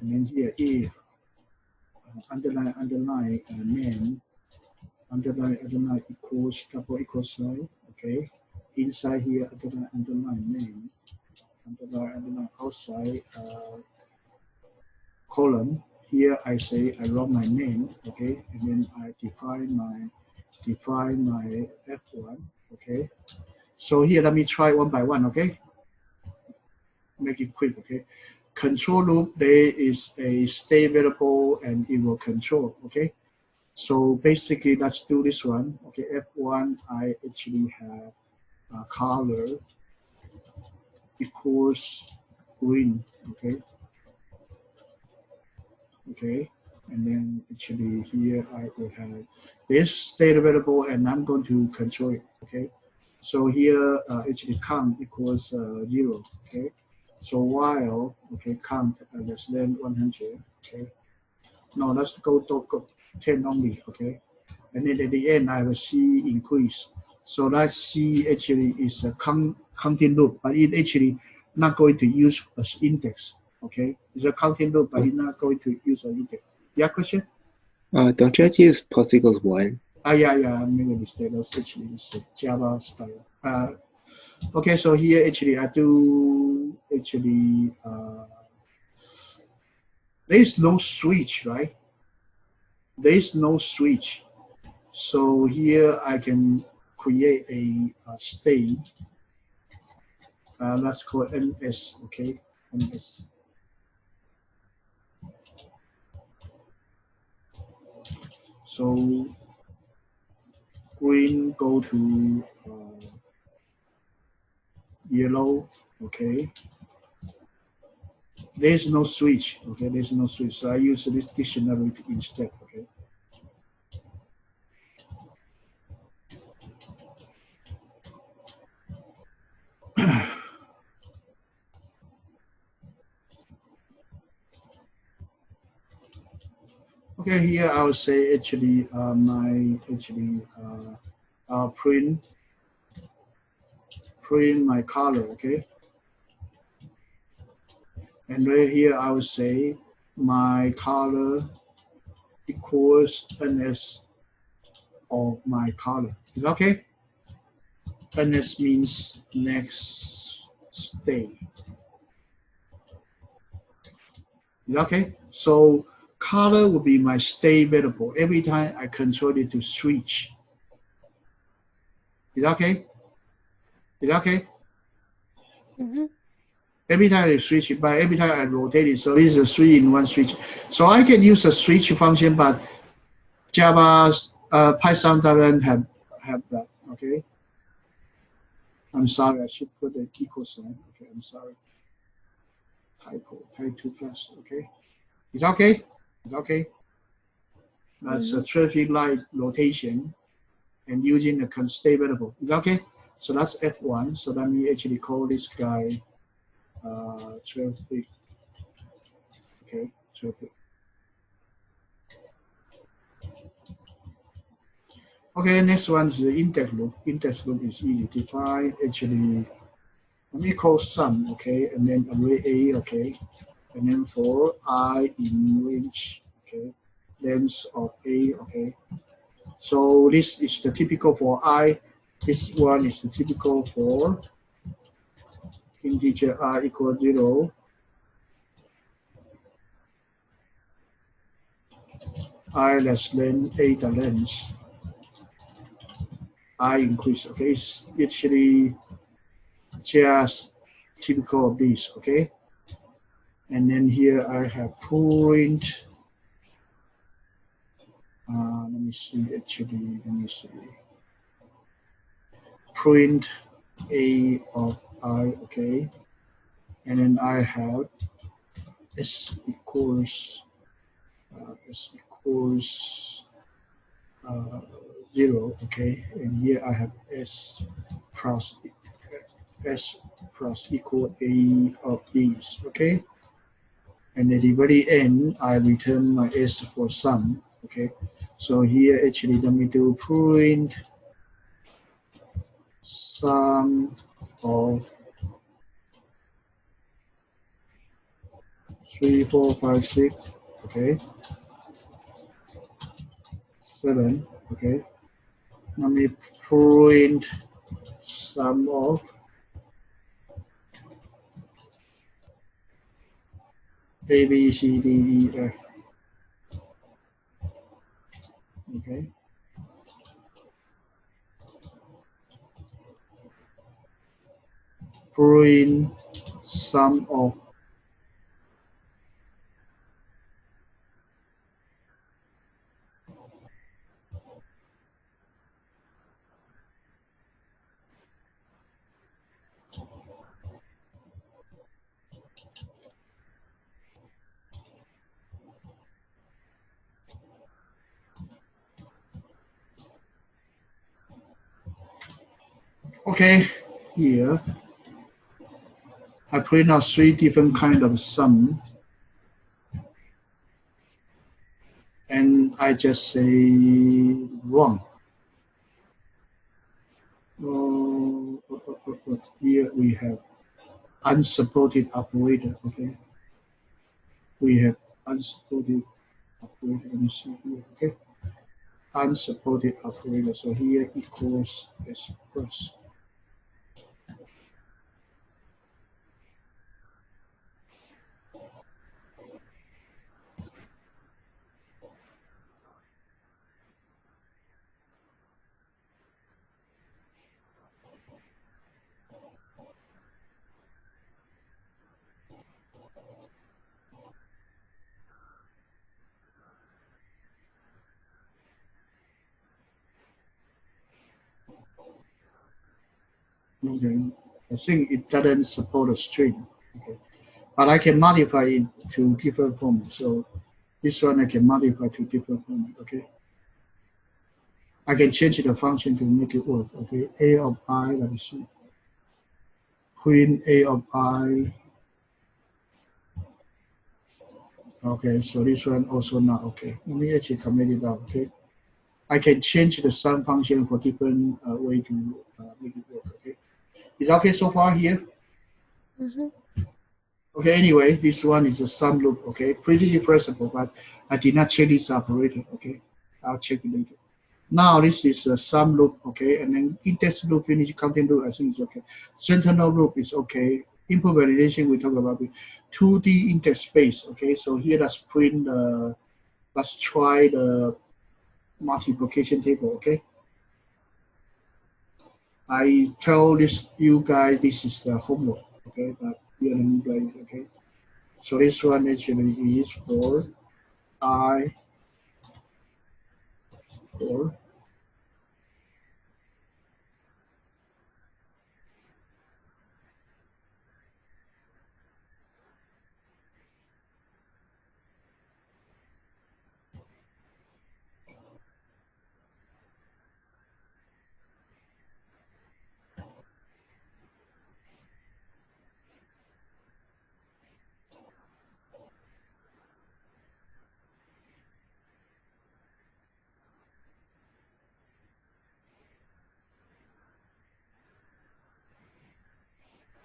and then here if underline name, underline equals double equal sign, okay. Inside here, underline name, underline outside column. Here I say I wrote my name, okay, and then I define my f1, okay. So here let me try one by one, okay. Make it quick, okay. Control loop, there is a state variable and it will control, okay. So basically, let's do this one, okay. F1, I actually have color equals green, okay. Okay, and then actually here I will have this state variable and I'm going to control it, okay. So here actually count equals 0, okay. So while, okay, count less than 100, okay. No, let's go 10 only, okay. And then at the end I will see increase. So that C actually is a counting loop, but it actually not going to use as index, okay. It's a counting loop, but it's not going to use an index. Yeah, question? Don't you have to use plus equals 1? Yeah, I made a mistake. That's actually Java style. Okay, so here actually I do actually there is no switch, right? There is no switch. So here I can create a state. Let's call it NS, okay? NS. So green go to yellow, okay? There's no switch, okay? There's no switch. So I use this dictionary instead, okay? Okay, here I would say actually print my color, okay? And right here I would say my color equals NS of my color. Is that okay? NS means next state. Is that okay? So color will be my state variable. Every time I control it to switch. Is that okay? Is that okay? Mm-hmm. Every time I switch it, but every time I rotate it, so this is a 3-in-1 switch. So I can use a switch function, but Java's Python doesn't have that. Okay. I'm sorry, I should put an equal sign. Okay, I'm sorry. Typo, type 2 plus. Okay. It's okay. It's okay. That's a traffic light rotation and using the state variable. Is that okay? So that's F1. So let me actually call this guy traffic. Okay, traffic. Okay, next one is the index loop. Index loop is easy to define. Actually, let me call sum, okay, and then array A, okay, and then for I in range, okay, length of A, okay. So this is the typical for I. This one is the typical for integer I equals 0, I less than 8 the length, I increase. Okay, it's actually just typical of this. Okay, and then here I have print. Let me see. Actually, let me see. Print A of I. Okay, and then I have S equals 0. Okay, and here I have S plus equal A of these. Okay, and at the very end I return my S for sum. Okay, so here actually let me do print sum of 3, 4, 5, 6. Okay, 7. Okay, let me print sum of A, B, C, D, E, F. Okay. Print sum of okay, here I print out 3 different kind of sum, and I just say 1. Here we have unsupported operator. Okay, we have unsupported operator. Let me see here. Okay, unsupported operator. So here equals S plus. Okay, I think it doesn't support a string. Okay, but I can modify it to different forms. So this one I can modify to different forms. Okay, I can change the function to make it work. Okay, A of I. Let me see. Print A of I. Okay, so this one also not okay. Let me actually comment it out. Okay, I can change the sum function for different way to make it work. Okay, is okay so far here? Mm-hmm. Okay, anyway, this one is a sum loop. Okay, pretty flexible, but I did not check this operator. Okay, I'll check it later. Now this is a sum loop. Okay, and then index loop, finish, content loop. I think it's okay. Sentinel loop is okay. Input validation we talk about it. 2D index space. Okay, so here let's print. Let's try the multiplication table. Okay, I tell you guys this is the homework. Okay, but here let me write. Okay, so this one actually is for I or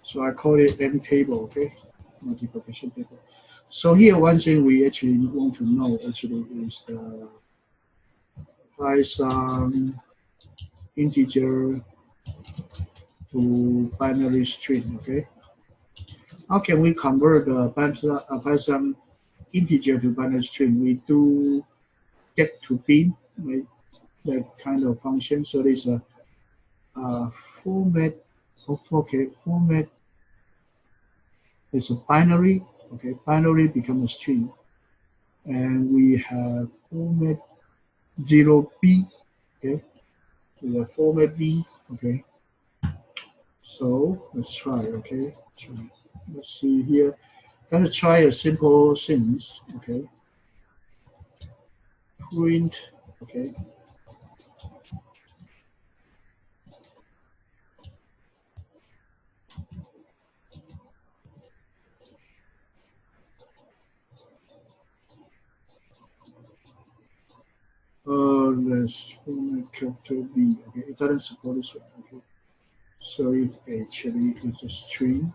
so I call it M table. Okay, multiplication table. So here one thing we actually want to know actually is the Python integer to binary string. Okay, How can we convert the Python integer to binary string? We do get to bin, right? That kind of function. So there's a format. Okay, format is a binary. Okay, binary become a string, and we have format 0b. Okay, we have format b. Okay, so let's try. Okay, let's see here. Let's try a simple things. Okay, print. Okay. Let's format capital B. Okay, it doesn't support this one. Okay, so it actually is a string.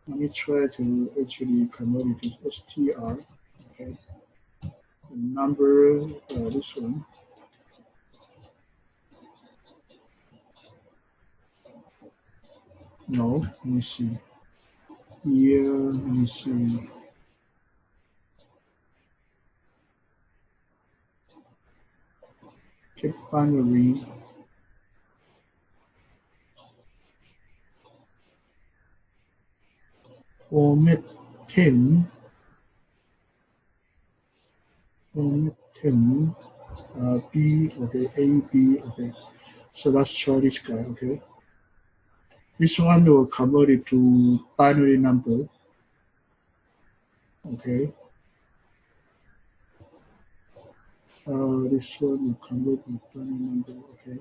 Let me try to actually convert it to str. Okay, the number this one. No, let me see. Here, let me see. Get binary. Format 10. Format 10. B, okay, A, B, okay. So let's try this guy, okay. This one will convert it to binary number, okay. This one will convert to binary number, okay.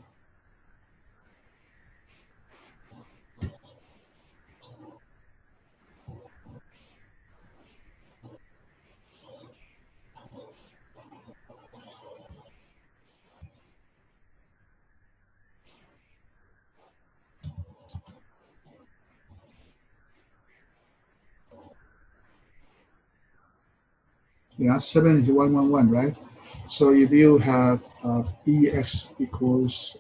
Yeah, 7 is 111, right? So if you have bx equals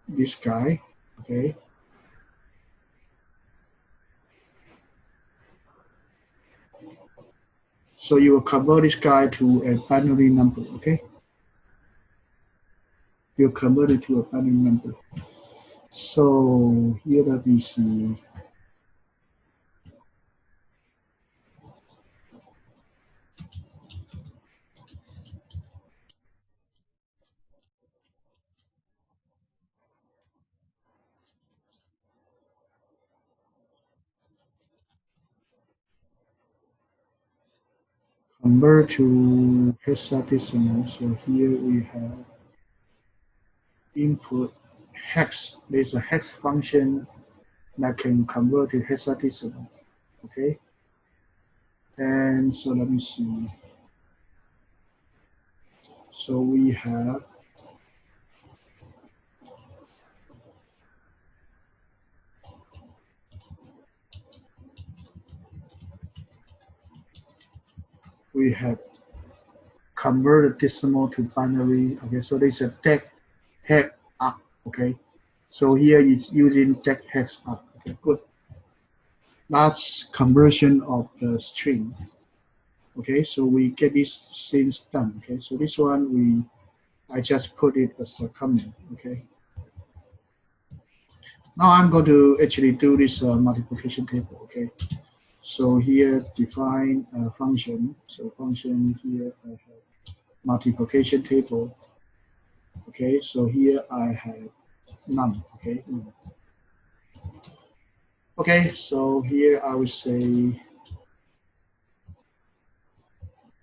this guy, okay. So you will convert this guy to a binary number, okay? You convert it to a binary number. So here let me see. Convert to hexadecimal. So here we have input hex. There's a hex function that can convert to hexadecimal. Okay. And so let me see. So we have converted decimal to binary. Okay, so there's a tech hex up. Okay, so here it's using tech hex up. Okay, good. That's conversion of the string. Okay, so we get these things done. Okay, so this one I just put it as a comment. Okay. Now I'm going to actually do this multiplication table. Okay. So here define a function. So function here I have multiplication table. Okay. So here I have none. Okay. None. Okay. So here I will say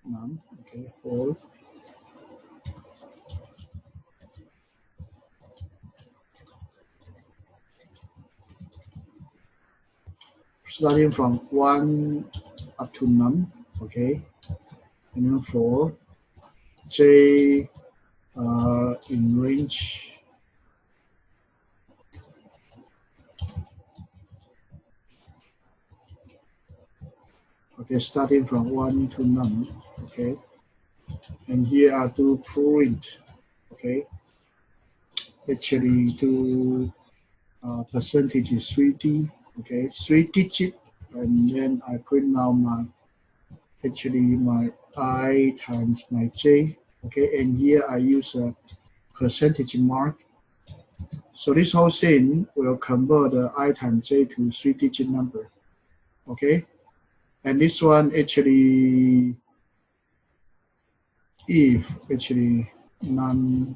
none. Okay. Or starting from 1 up to none, okay, and then for j in range okay, starting from 1 to none, okay, and here I do print, okay, actually do percentage is 3D, okay, 3-digit, and then I print now my I times my j, okay, and here I use a percentage mark. So this whole thing will convert the I times j to 3-digit number, okay, and this one actually, if actually none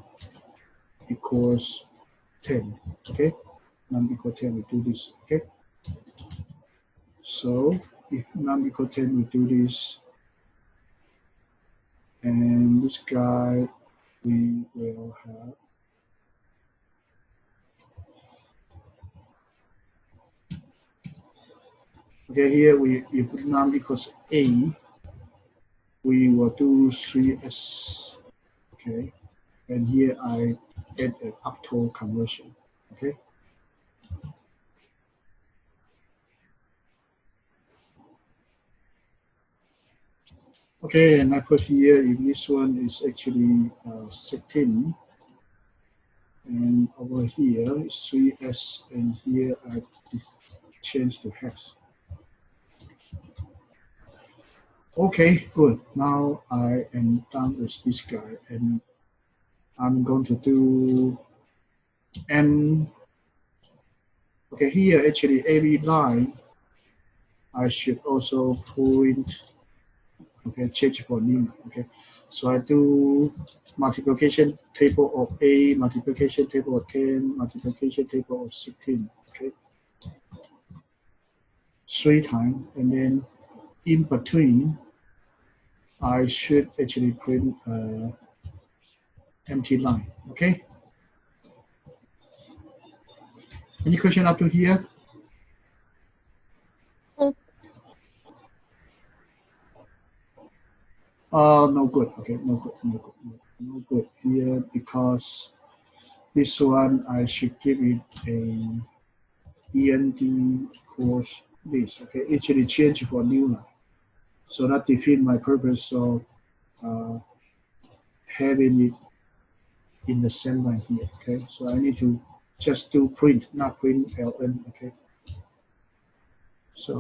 equals 10, okay, none equal 10, we do this, okay. So if none equal 10, we do this, and this guy we will have okay, here we, if none equals a, we will do 3s, okay, and here I add an octal conversion, okay. Okay, and I put here, if this one is actually 16, and over here is 3s, and here I change to hex. Okay, good. Now I am done with this guy, and I'm going to do n. Okay, here actually every line I should also print. Okay, change for new. Okay, so I do multiplication table of A, multiplication table of 10, multiplication table of 16. Okay, 3 times, and then in between, I should actually print empty line. Okay. Any question up to here? No good. Okay, no good, no good, no good here, because this one I should give it a END equals this. Okay, actually change for new line. So that defeats my purpose of having it in the same line here. Okay, so I need to just do print, not print ln. Okay, so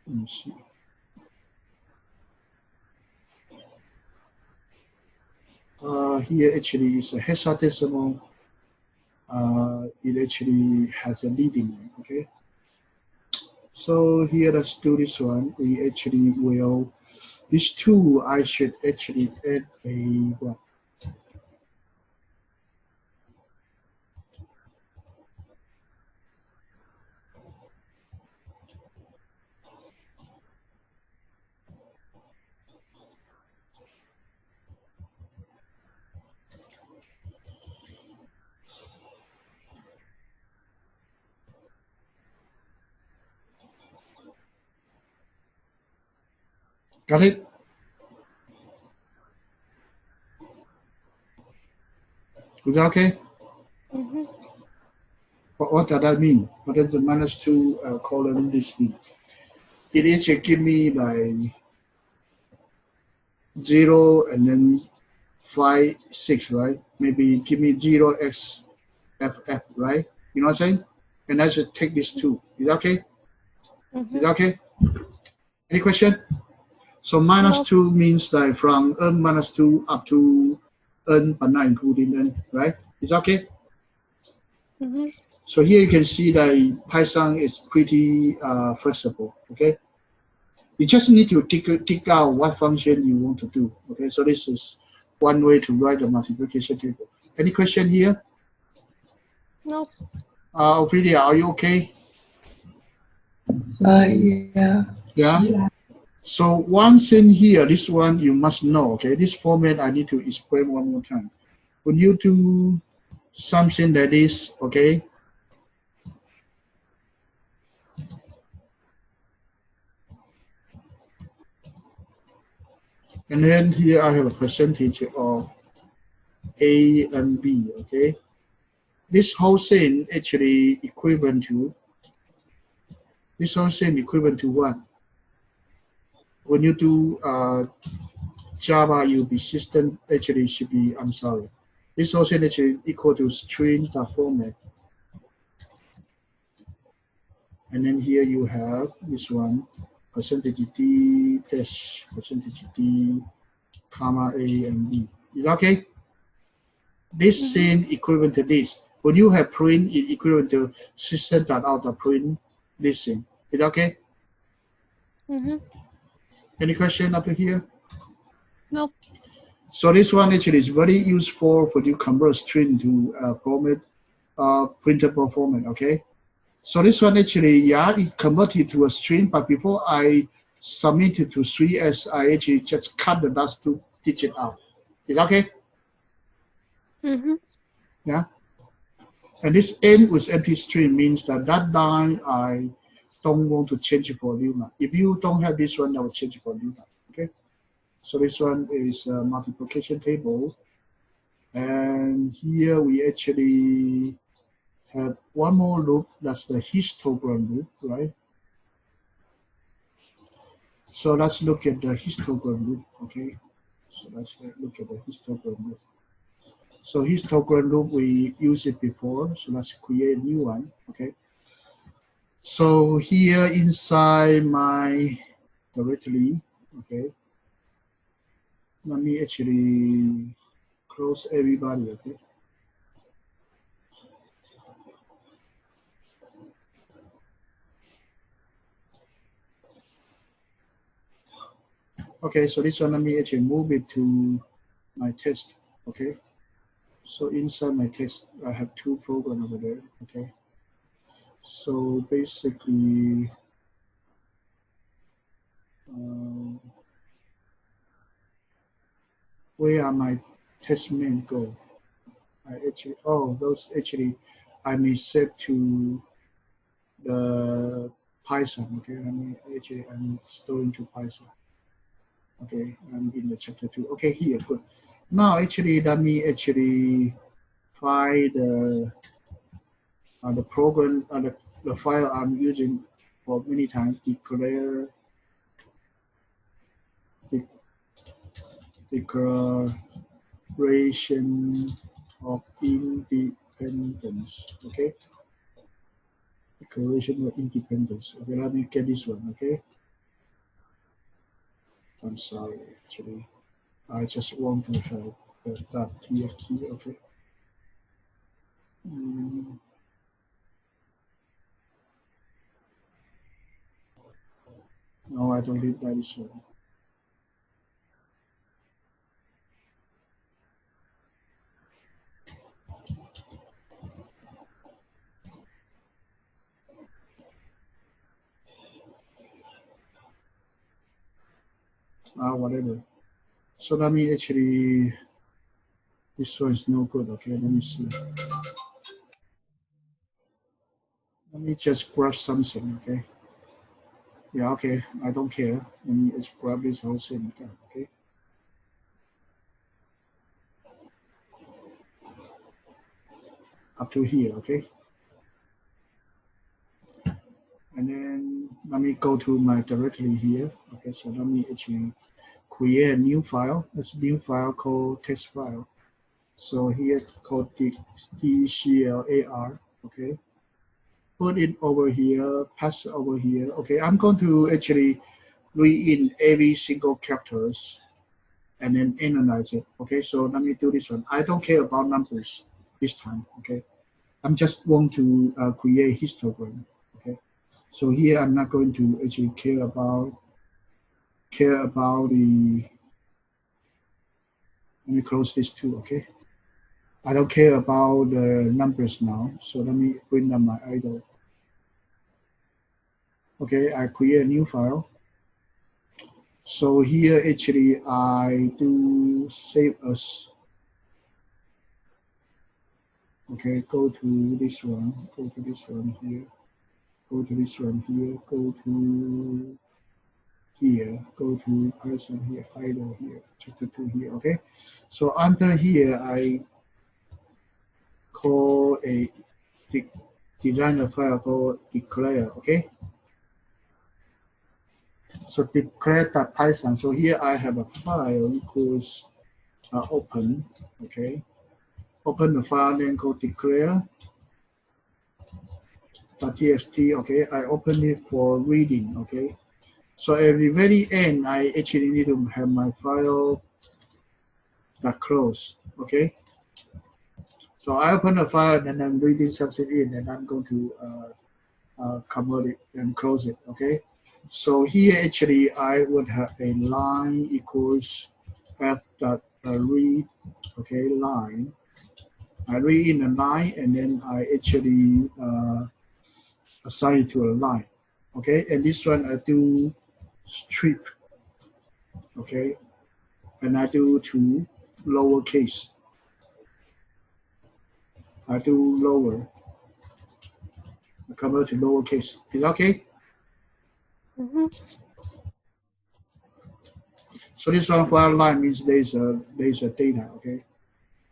let me see. Here actually is a hexadecimal. It actually has a leading line. Okay, so here let's do this one. We actually will, these two I should actually add a what? Got it? Is that okay? Mm-hmm. What does that mean? What does the -2 colon this mean? It actually give me like 0 and then 5, 6, right? Maybe give me 0x ff, right? You know what I'm saying? And I should take this 2. Is that okay? Mm-hmm. Is that okay? Any question? So -2 means like from n -2 up to n but not including n, right? Is that okay? Mm-hmm. So here you can see that Python is pretty flexible, okay? You just need to dig out what function you want to do, okay? So this is one way to write the multiplication table. Any question here? No. Ophelia, are you okay? Yeah. Yeah? So one thing here, this one you must know, okay? This format I need to explain one more time. When you do something like this, okay? And then here I have a percentage of A and B, okay? This whole thing actually equivalent to, this whole thing equivalent to what? When you do Java, you'll be system, actually should be, I'm sorry. This whole thing actually equal to string.format. And then here you have this one, percentage D dash percentage D, comma A and B. Is that okay? This scene equivalent to this. When you have print, it equivalent to system.out.print this thing. Is that okay? Any question up to here? No. So this one actually is very useful for you convert string to format, printable format. Okay. So this one actually, yeah, it converted to a string, but before I submit it to 3S, I actually just cut the last 2 digits out. Is that okay? Yeah. And this end with empty string means that that line I don't want to change it for a new line. If you don't have this one, I will change it for a new line. Okay. So this one is a multiplication table. And here we actually have one more loop, that's the histogram loop, right? So let's look at the histogram loop, okay? So let's look at the histogram loop. So histogram loop, we used it before, so let's create a new one, okay? So here inside my directory, okay? Let me actually close everybody, okay? Okay, so this one, let me actually move it to my test, okay? So inside my test, I have 2 programs over there, okay? So basically, where are my test main go? I actually, oh, those actually, I may set to the Python, okay? I'm storing to Python. Okay, I'm in the chapter 2. Okay, here, good. Now, actually, let me actually find the program, the file I'm using for many times, declaration of independence, okay? Declaration of independence. Okay, let me get this one, okay? I'm sorry, actually. I just want to have that .txt, okay? No, I don't need that this one. Whatever. So let me actually, this one is no good, okay? Let me see. Let me just grab something, okay? Yeah, okay, I don't care. Let me just grab this whole thing, okay? Up to here, okay? And then let me go to my directory here. Okay, so let me actually create a new file. This new file called text file. So here called DCLAR, okay? Put it over here, pass it over here. Okay, I'm going to actually read in every single characters and then analyze it. Okay, so let me do this one. I don't care about numbers this time, okay? I'm just want to create histogram, okay? So here I'm not going to actually care about the, let me close this too, okay? I don't care about the numbers now, so let me bring up my idle. Okay, I create a new file. So here actually I do save as. Okay, go to this one, go to this one here, go to this one here, go to here, go to Python here, idle here, chapter 2 here, okay? So under here, I call a designer file called declare, okay? So declare.python. So here I have a file equals open, okay? Open the file, then go declare .txt, okay, I open it for reading, okay. So at the very end, I actually need to have my file that close, okay. So I open the file and I'm reading something in, and I'm going to convert it and close it, okay. So here actually I would have a line equals f dot read, okay, line. I read in a line and then I actually assign it to a line, okay. And this one I do strip, okay, and I do to lowercase. I do lower. I convert to lowercase. Is that okay? Mm-hmm. So this one file line means there's a data, okay.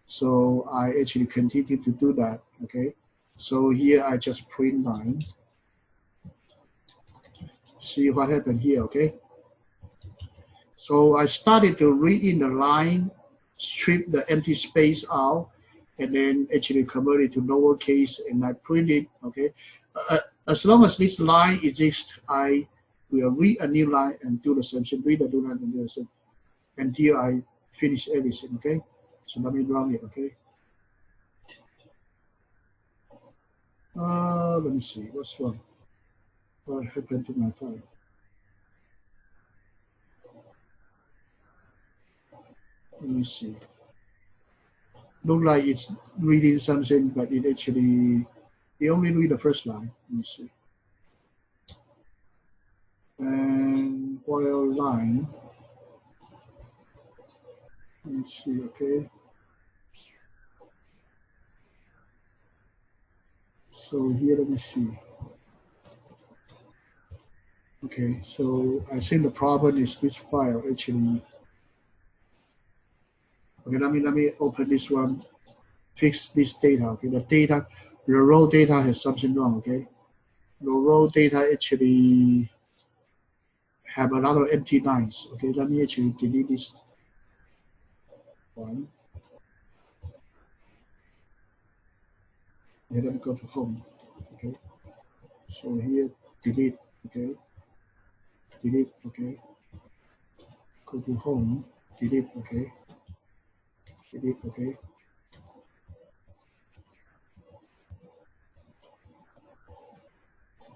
So I actually continue to do that, okay. So here I just print line. See what happened here, okay. So I started to read in the line, strip the empty space out, and then actually convert it to lowercase, and I print it, okay. As long as this line exists, I will read a new line and do the same thing, read a new line and do the same until I finish everything, okay. So let me run it, okay. Let me see, what's wrong? What happened to my file? Let me see. Look like it's reading something, but it actually, it only read the first line. Let me see. And while line, let me see, okay. So here, let me see. Okay, so I think the problem is this file actually. Okay, let me open this one, fix this data. Okay, the raw data has something wrong. Okay, the raw data actually have a lot of empty lines. Okay, let me actually delete this one. Okay, let me go to home. Okay, so here delete. Okay, delete. Okay, go to home. Delete. Okay, delete. Okay.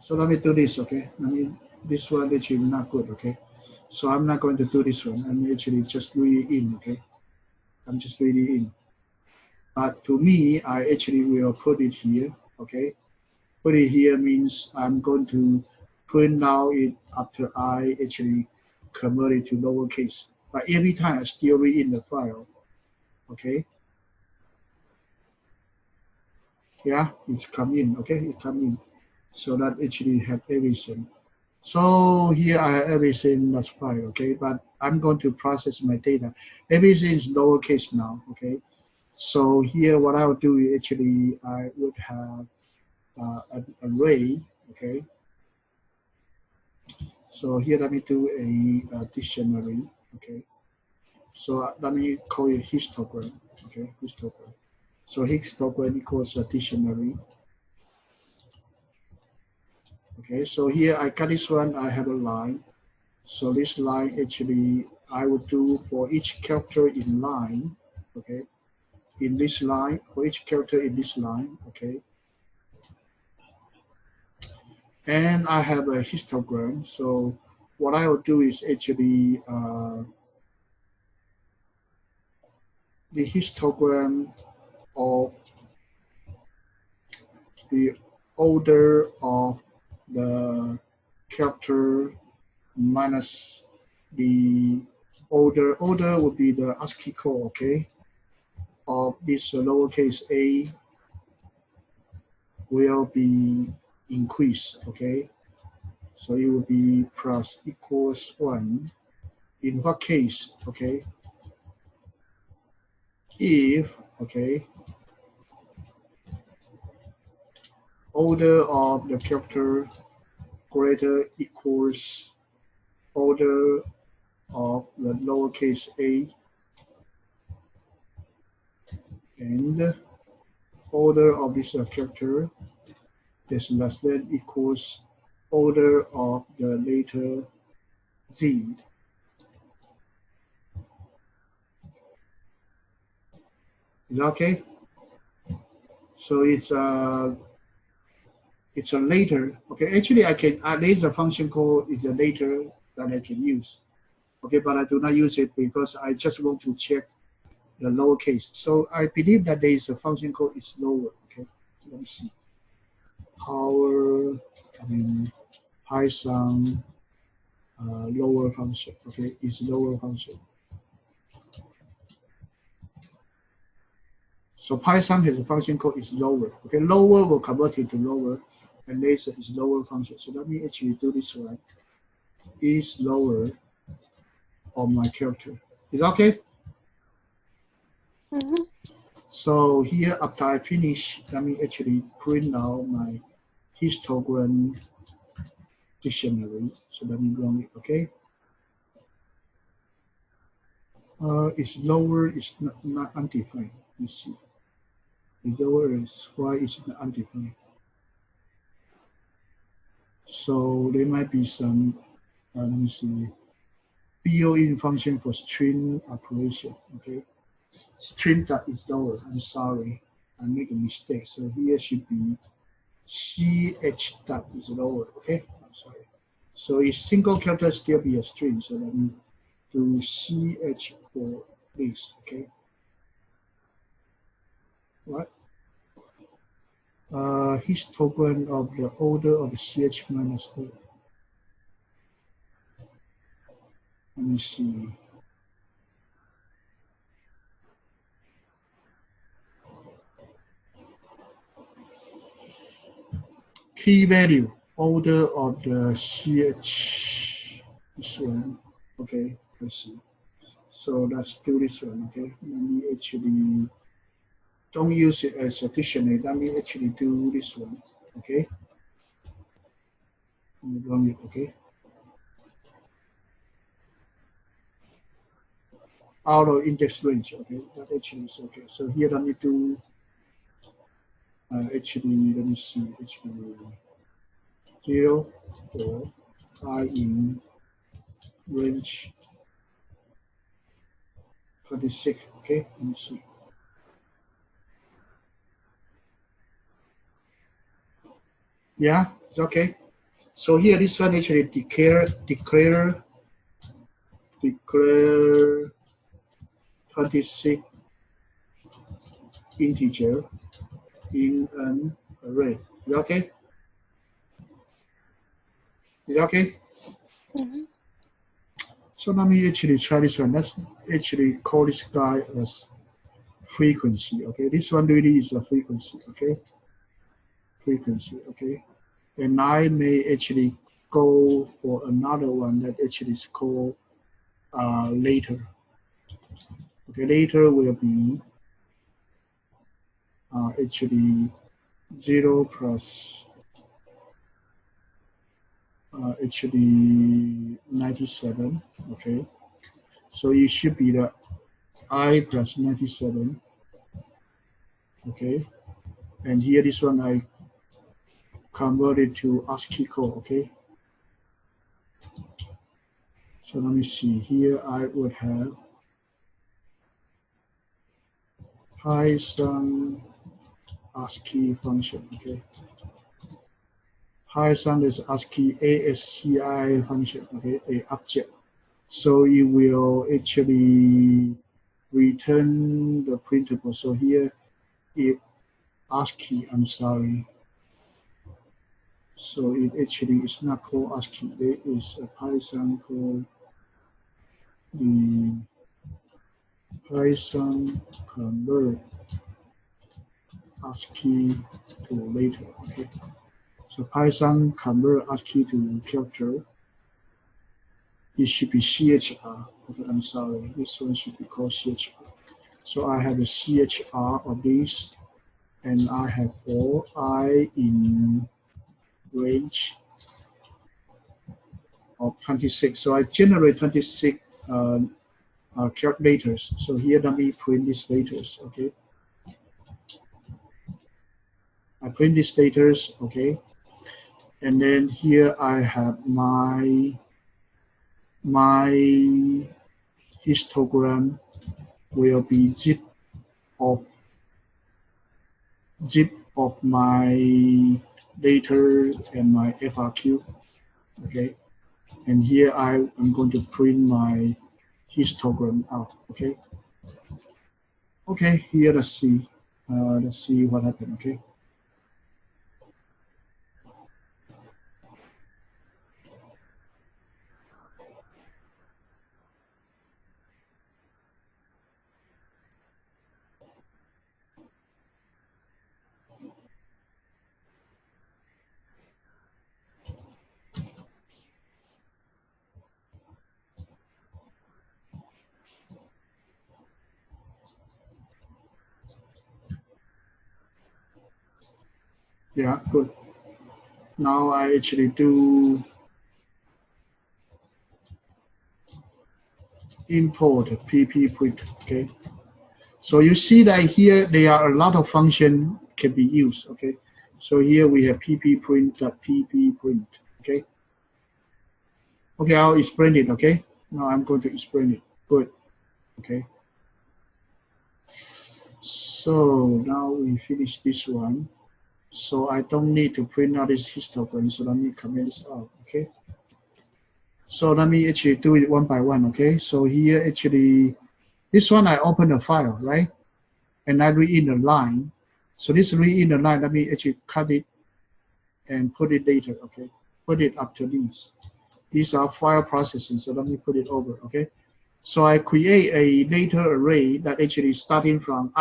So let me do this, okay? This one actually not good, okay? So I'm not going to do this one. I'm actually just read it in, okay? I'm just reading in. But to me, I actually will put it here, okay? Put it here means I'm going to print out it after I actually convert it to lowercase. But every time I still read in the file, okay? Yeah, it's come in, okay? It come in. So that actually have everything. So here I have everything that's fine, okay? But I'm going to process my data. Everything is lowercase now, okay? So here what I would do is actually I would have an array, okay? So here let me do a dictionary, okay? So let me call it histogram, okay? Histogram. So histogram equals a dictionary. Okay, so here I got this one, I have a line. So this line actually I would do for each character in line, okay? In this line, for each character in this line, okay? And I have a histogram. So what I will do is actually the histogram of the order of the character minus the order would be the ASCII code, okay, of this lowercase a will be increased, okay. So it will be plus equals 1. In what case, okay, if, okay, order of the character greater equals order of the lowercase a and order of this character that's less than equals order of the letter Z. Is that okay? So it's a later. Okay, actually I can there's a function called is a later that I can use. Okay, but I do not use it because I just want to check the lowercase. So I believe that there is a function called is lower. Okay, let me see. Python lower function. Okay, is lower function. So Python has a function called is lower. Okay, lower will convert it to lower, and later is lower function. So let me actually do this one. Is lower of my character. Is that okay? Mm-hmm. So here after I finish, let me actually print out my histogram dictionary. So let me run it. Okay. It's lower. It's not undefined. You see. The lower is why it's not undefined. So there might be some, let me see, BOIN function for string operation, okay? String dot is lower, I'm sorry, I make a mistake. So here should be CH dot is lower, okay? I'm sorry. So a single character still be a string, so let me do CH for this, okay? Right? Histogram of the order of CH minus O. Let me see. Key value, order of the CH, this one. Okay, let's see. So let's do this one, okay? Let me actually, don't use it as a dictionary. Let me actually do this one, okay? Let me run it, okay? Out of index range, okay? That actually is okay. So here let me do, actually, let me see, actually, 0 or I in range 26, okay? Let me see. Yeah, it's okay. So here this one actually declare 26 integer in an array. Is that okay? Is that okay? Mm-hmm. So let me actually try this one. Let's actually call this guy as frequency. Okay, this one really is a frequency. Okay, frequency. Okay, and I may actually go for another one that actually is called later. Okay, later will be actually 0 plus actually 97. Okay, so it should be the I plus 97. Okay, and here this one I converted to ASCII code. Okay, so let me see here. I would have Python ASCII function. Okay, Python is ASCII ASCII function. Okay, a object. So it will actually return the printable. So here, if ASCII, I'm sorry. So it actually is not called ASCII. There is a Python called the Python convert ASCII to later. Okay. So Python convert ASCII to character. It should be CHR. Okay, I'm sorry. This one should be called CHR. So I have a CHR of this, and I have all I in range of 26. So I generate 26 calculators. So here let me print these letters. Okay. I print these data, okay? And then here I have my histogram will be zip of my data and my FRQ, okay? And here I'm going to print my histogram out, okay? Okay, here let's see what happened, okay? Yeah, good. Now I actually do import pp print, okay? So you see that here there are a lot of functions can be used, okay? So here we have pp print, okay? Okay, I'll explain it, okay? Now I'm going to explain it, good, okay? So now we finish this one. So I don't need to print out this histogram, so let me comment this out, okay? So let me actually do it one by one, okay? So here actually, this one I open a file, right? And I read in a line. So this read in a line, let me actually cut it and put it later, okay? Put it up to these. These are file processing, so let me put it over, okay? So I create a data array that actually starting from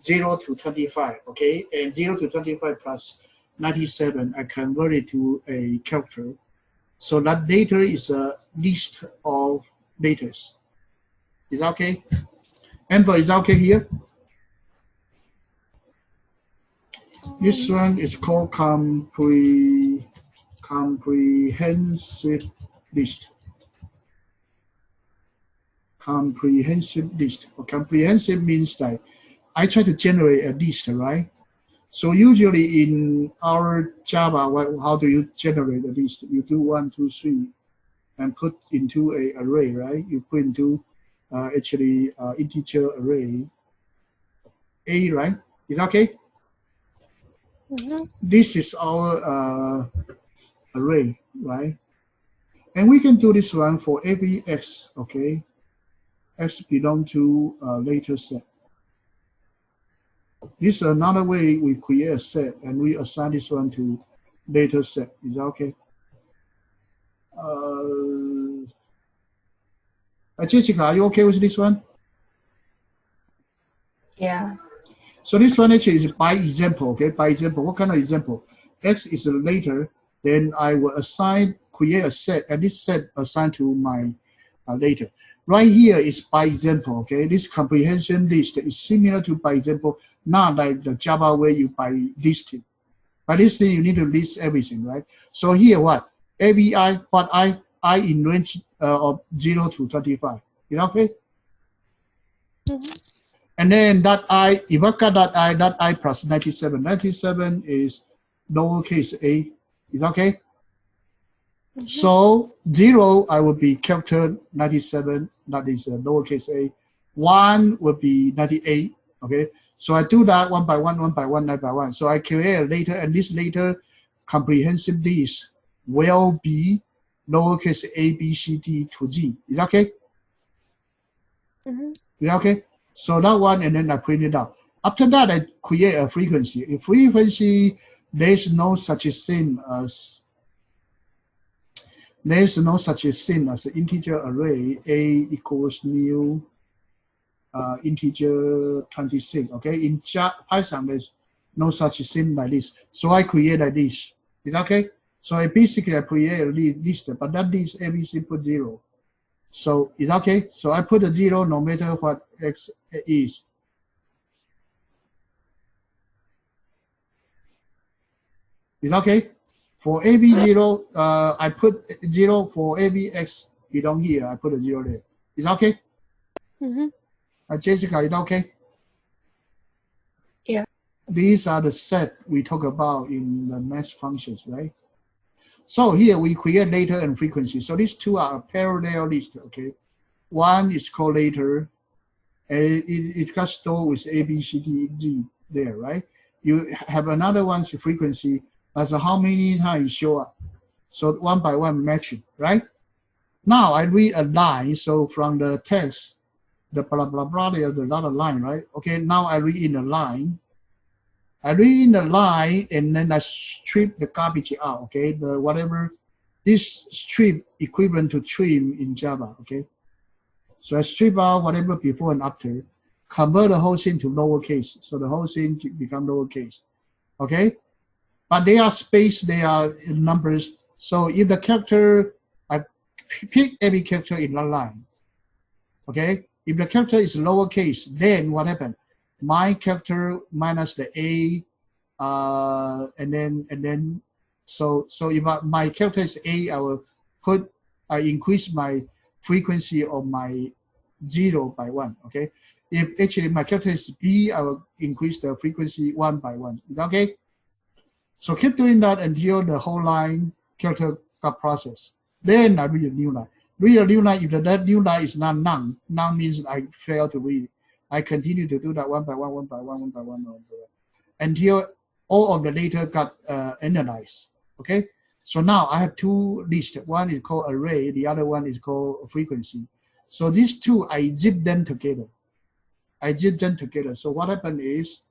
0 to 25, okay? And 0 to 25 plus 97, I convert it to a character. So that data is a list of data. Is that okay? Amber, is that okay here? This one is called comprehensive list. Comprehensive list. Or comprehensive means that I try to generate a list, right? So usually in our Java, how do you generate a list? You do 1, 2, 3, and put into an array, right? You put into integer array A, right? Is that okay? Mm-hmm. This is our array, right? And we can do this one for every x, okay? X belong to a later set. This is another way we create a set and we assign this one to later set. Is that okay? Jessica, are you okay with this one? Yeah. So this one actually is by example, okay? By example, what kind of example? X is later, then I will create a set, and this set assigned to my later. Right here is by example, okay? This comprehension list is similar to by example, not like the Java where you by listing. By listing, you need to list everything, right? So here what? ABI, but I in range of 0 to 25. Is that okay? Mm-hmm. And then if I got I plus 97. 97 is lowercase a. Is that okay? Mm-hmm. So 0, I will be character 97, that is lowercase a. 1 will be 98, okay? So I do that one by one, line by one. So I create a later, and this later comprehensive list will be lowercase a, b, c, d to z. Is that okay? Mm-hmm. Is that okay? So that one, and then I print it out. After that, I create a frequency. In frequency, there's no such a thing as an integer array a equals new integer 26. Okay, in Python there's no such thing like this. So I create like this. Is that okay? So I basically create a list, but that list ABC put 0. So is that okay? So I put a 0 no matter what x is. Is that okay? For AB0, I put 0 for ABX belong here. I put a 0 there. Is that okay? Mm-hmm. Jessica, is that okay? Yeah. these are the set we talk about in the math functions, right? So here we create later and frequency. So these two are a parallel list, okay? One is called later, and it got stored with A, B, C, D, G there, right? You have another one's frequency, as how many times show up. So one by one matching, right? Now I read a line, so from the text, the blah, blah, blah, there's another line, right? Okay, now I read in a line. I read in the line and then I strip the garbage out, okay? The whatever, this strip equivalent to trim in Java, okay? So I strip out whatever before and after, convert the whole thing to lowercase. So the whole thing become lowercase, okay? But they are space, they are numbers. So if the character, I pick every character in that line, okay? If the character is lowercase, then what happened? My character minus the A, and then so if my character is A, I increase my frequency of my 0 by 1, okay? If actually my character is B, I will increase the frequency 1 by 1, okay? So keep doing that until the whole line character got processed. Then I read a new line. Read a new line, if that new line is not none means I fail to read it. I continue to do that one by one, until all of the data got analyzed, okay? So now I have two lists. One is called array, the other one is called frequency. So these two, I zip them together. So what happened is,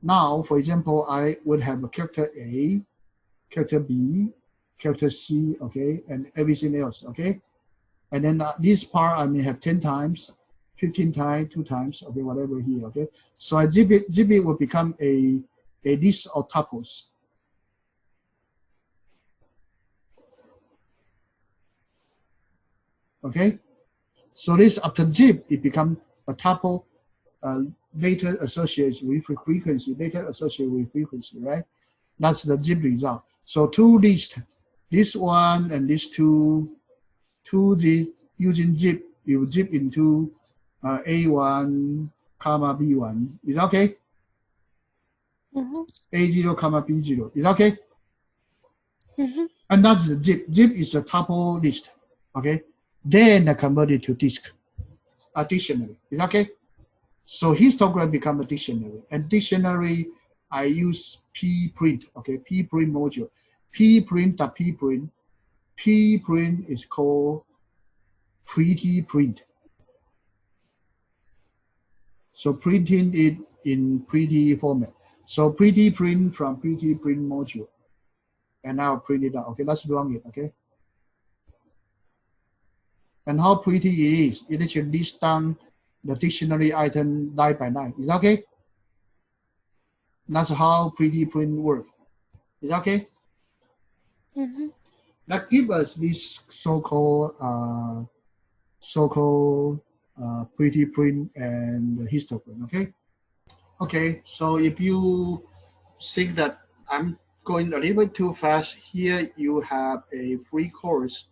now, for example, I would have a character A, character B, character C, okay, and everything else, okay? And then this part I may have 10 times, 15 times, 2 times, okay, whatever here, okay? So I zip it will become a list of tuples. Okay? So this after zip, it becomes a tuple later associated with frequency, right? That's the zip result. So two lists, this one and this two this using zip, you zip into A1, comma B1. Is that okay? A0, comma B0. Is that okay? And that's the zip. Zip is a tuple list. Okay? Then I convert it to disk, a dictionary. Is that okay? So histogram become a dictionary. And dictionary, I use pprint. Okay, pprint module. Pprint. Pprint is called pretty print. So printing it in pretty format. So pretty print from pretty print module. And now print it out. Okay, let's run it, okay? And how pretty it is. It actually lists down the dictionary item line by line. Is that okay? That's how pretty print works. Is that okay? That gives us this so-called pretty print and histogram, okay? Okay, so if you think that I'm going a little bit too fast, here you have a free course,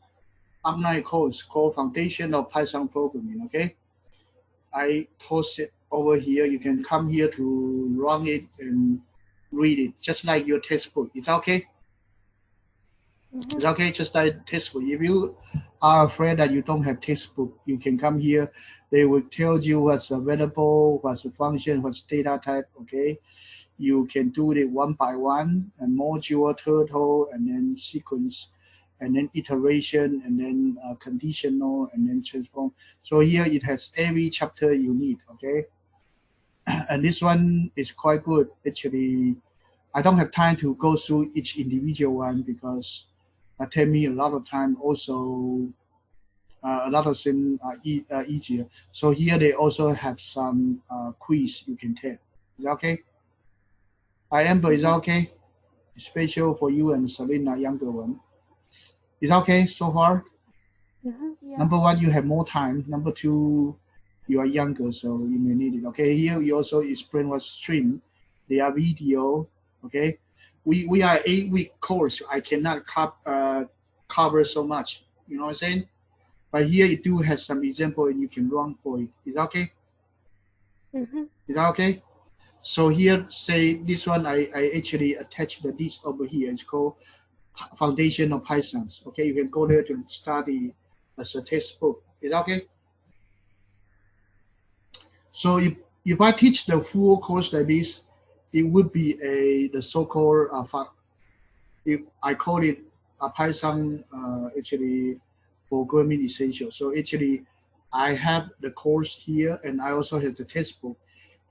online course called Foundation of Python Programming, okay? I post it over here. You can come here to run it and read it, just like your textbook. Is that okay? It's okay, just like textbook. If you are afraid that you don't have textbook, you can come here. They will tell you what's available, what's the function, what's data type, okay? You can do it one by one, and module, turtle, and then sequence, and then iteration, and then conditional, and then transform. So here it has every chapter you need, okay? And this one is quite good. Actually, I don't have time to go through each individual one because it takes me a lot of time. Also, a lot of things are easier. So here they also have some quiz you can take. Is that okay? Amber, is that okay? Special for you and Selena, younger one. Is that okay so far? Yeah. Number one, you have more time. Number two, you are younger, so you may need it. Okay, here you also explain what stream. They are video. Okay, we are 8-week course. I cannot cover so much. You know what I'm saying? But here it do has some example and you can run for it. Is that okay? Is that okay? So here, say this one, I actually attach the list over here. It's called Foundation of Python. Okay, you can go there to study as a textbook. Is that okay? So if I teach the full course like this, it would be the so-called I call it a Python actually programming essential. So actually, I have the course here, and I also have the textbook.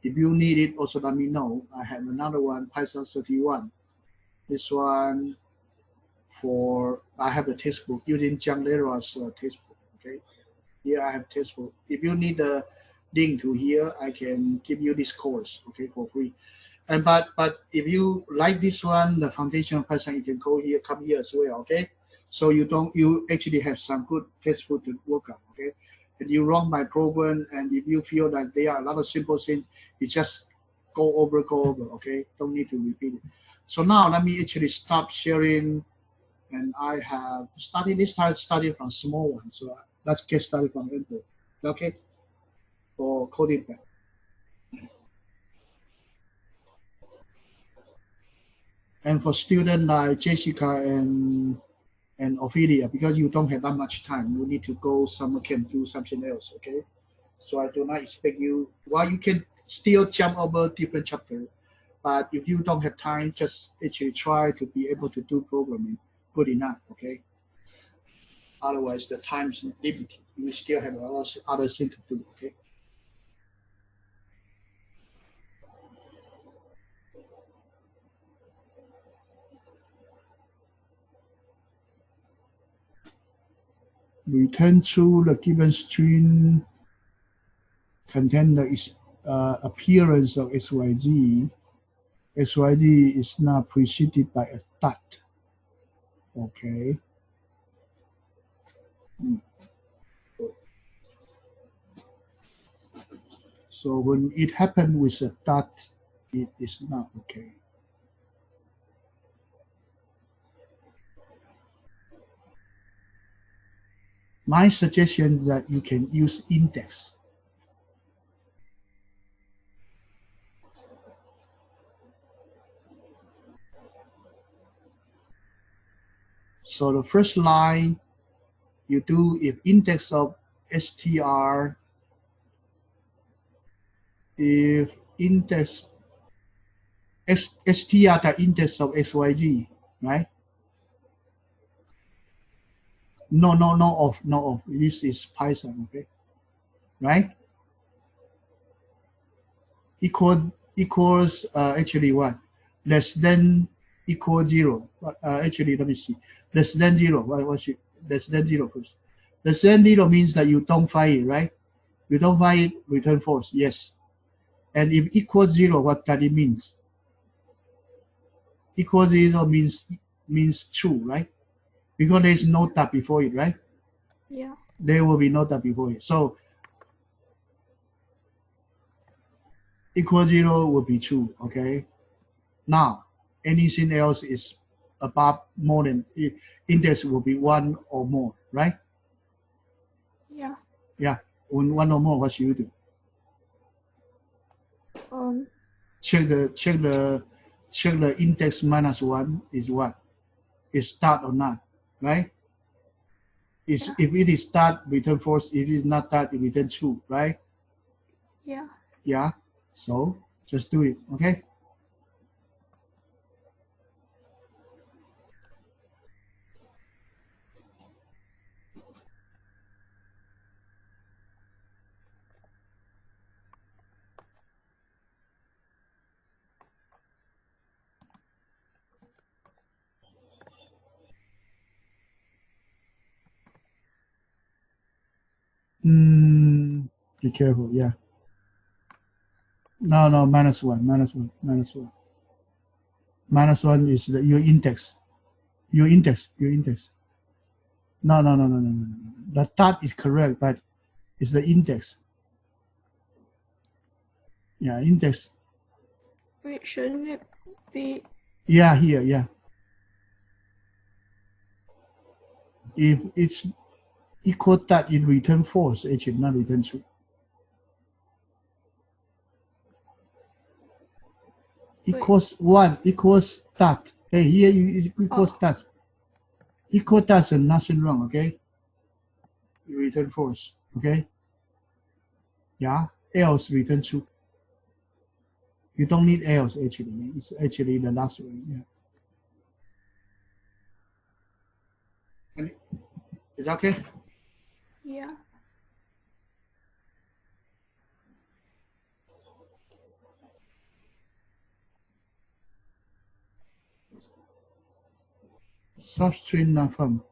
If you need it, also let me know. I have another one, Python 31. This one I have a textbook using John Lera's textbook. Okay, here I have textbook. If you need the link to here, I can give you this course, okay, for free. And but if you like this one, the foundation of Python, you can go here, come here as well, okay? So you actually have some good textbook to work on, okay? And you run my program, and if you feel that there are a lot of simple things, you just go over, okay? Don't need to repeat it. So now let me actually stop sharing, and I have started this time studying from small one. So let's get started from Windows, okay? For coding back. And for students like Jessica and Ophelia, because you don't have that much time, you need to go summer camp, do something else, okay? So I do not expect you, well, you can still jump over different chapters, but if you don't have time, just actually try to be able to do programming good enough, okay? Otherwise, the time is limited. You still have a lot of other things to do, okay? Return true, the given string contain the appearance of XYZ. XYZ is now preceded by a dot. Okay. So when it happens with a dot, it is not okay. My suggestion is that you can use index. So the first line you do, if index of str, if index str the index of xyz, right? No off. This is Python, okay? Right? Equals actually what? Less than equal 0. Actually, let me see. Less than 0. What's it? Less than 0 first. Less than 0 means that you don't find it, right? You don't find it, return false. Yes. And if equals 0, what does it mean? Equals 0 means true, right? Because there is no dot before it, right? Yeah. There will be no dot before it. So equal 0 will be true, okay? Now, anything else is above more than, index will be 1 or more, right? Yeah. Yeah, when 1 or more, what should you do? Check the index minus 1 is what? Is start or not, right? If it is start, return false. If it is not that, it return true, right? Yeah. Yeah. So just do it, okay? Be careful, yeah. No, minus one. Minus 1 is your index. Your index. No. The dot is correct, but it's the index. Yeah, index. Wait, shouldn't it be? Yeah, here, yeah. If it's equal that, it return false, actually, not return true. equals 1 equals that. Okay, here you equals that. Equal that and nothing wrong, okay? You return false, okay? Yeah, else return true. You don't need else actually. It's actually the last one. Yeah. Is that okay? Yeah. Substring non-form.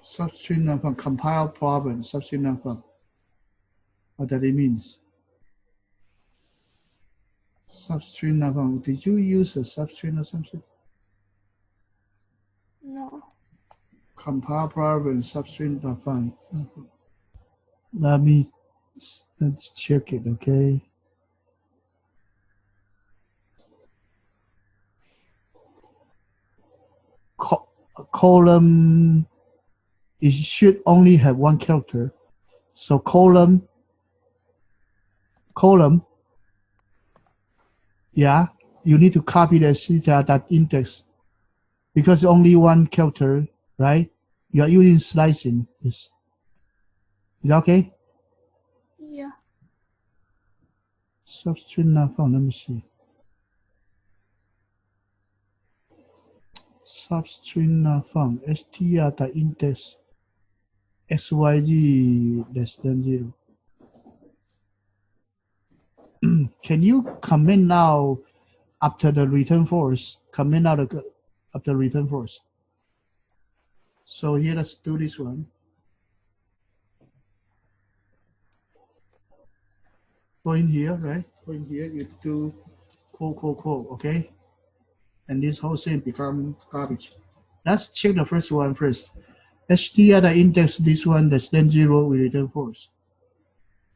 Substring non-form. Compile problem. Substring non-form. What does it mean? Substring non-form. Did you use a substring or something? No. Compile problem. Substring non-form. Let's check it, okay? Column, it should only have one character. So column, yeah, you need to copy the theta that index because only one character, right? You are using slicing. Is that okay? Yeah. Substring not found. Let me see. Substring not found. str the index xyz less than 0. Can you comment now after the return false? Comment out after return false. So here, let's do this one. Go in here, right? Go in here, you do quote, okay? And this whole thing become garbage. Let's check the first one first. str the index, this one less than 0 will return false.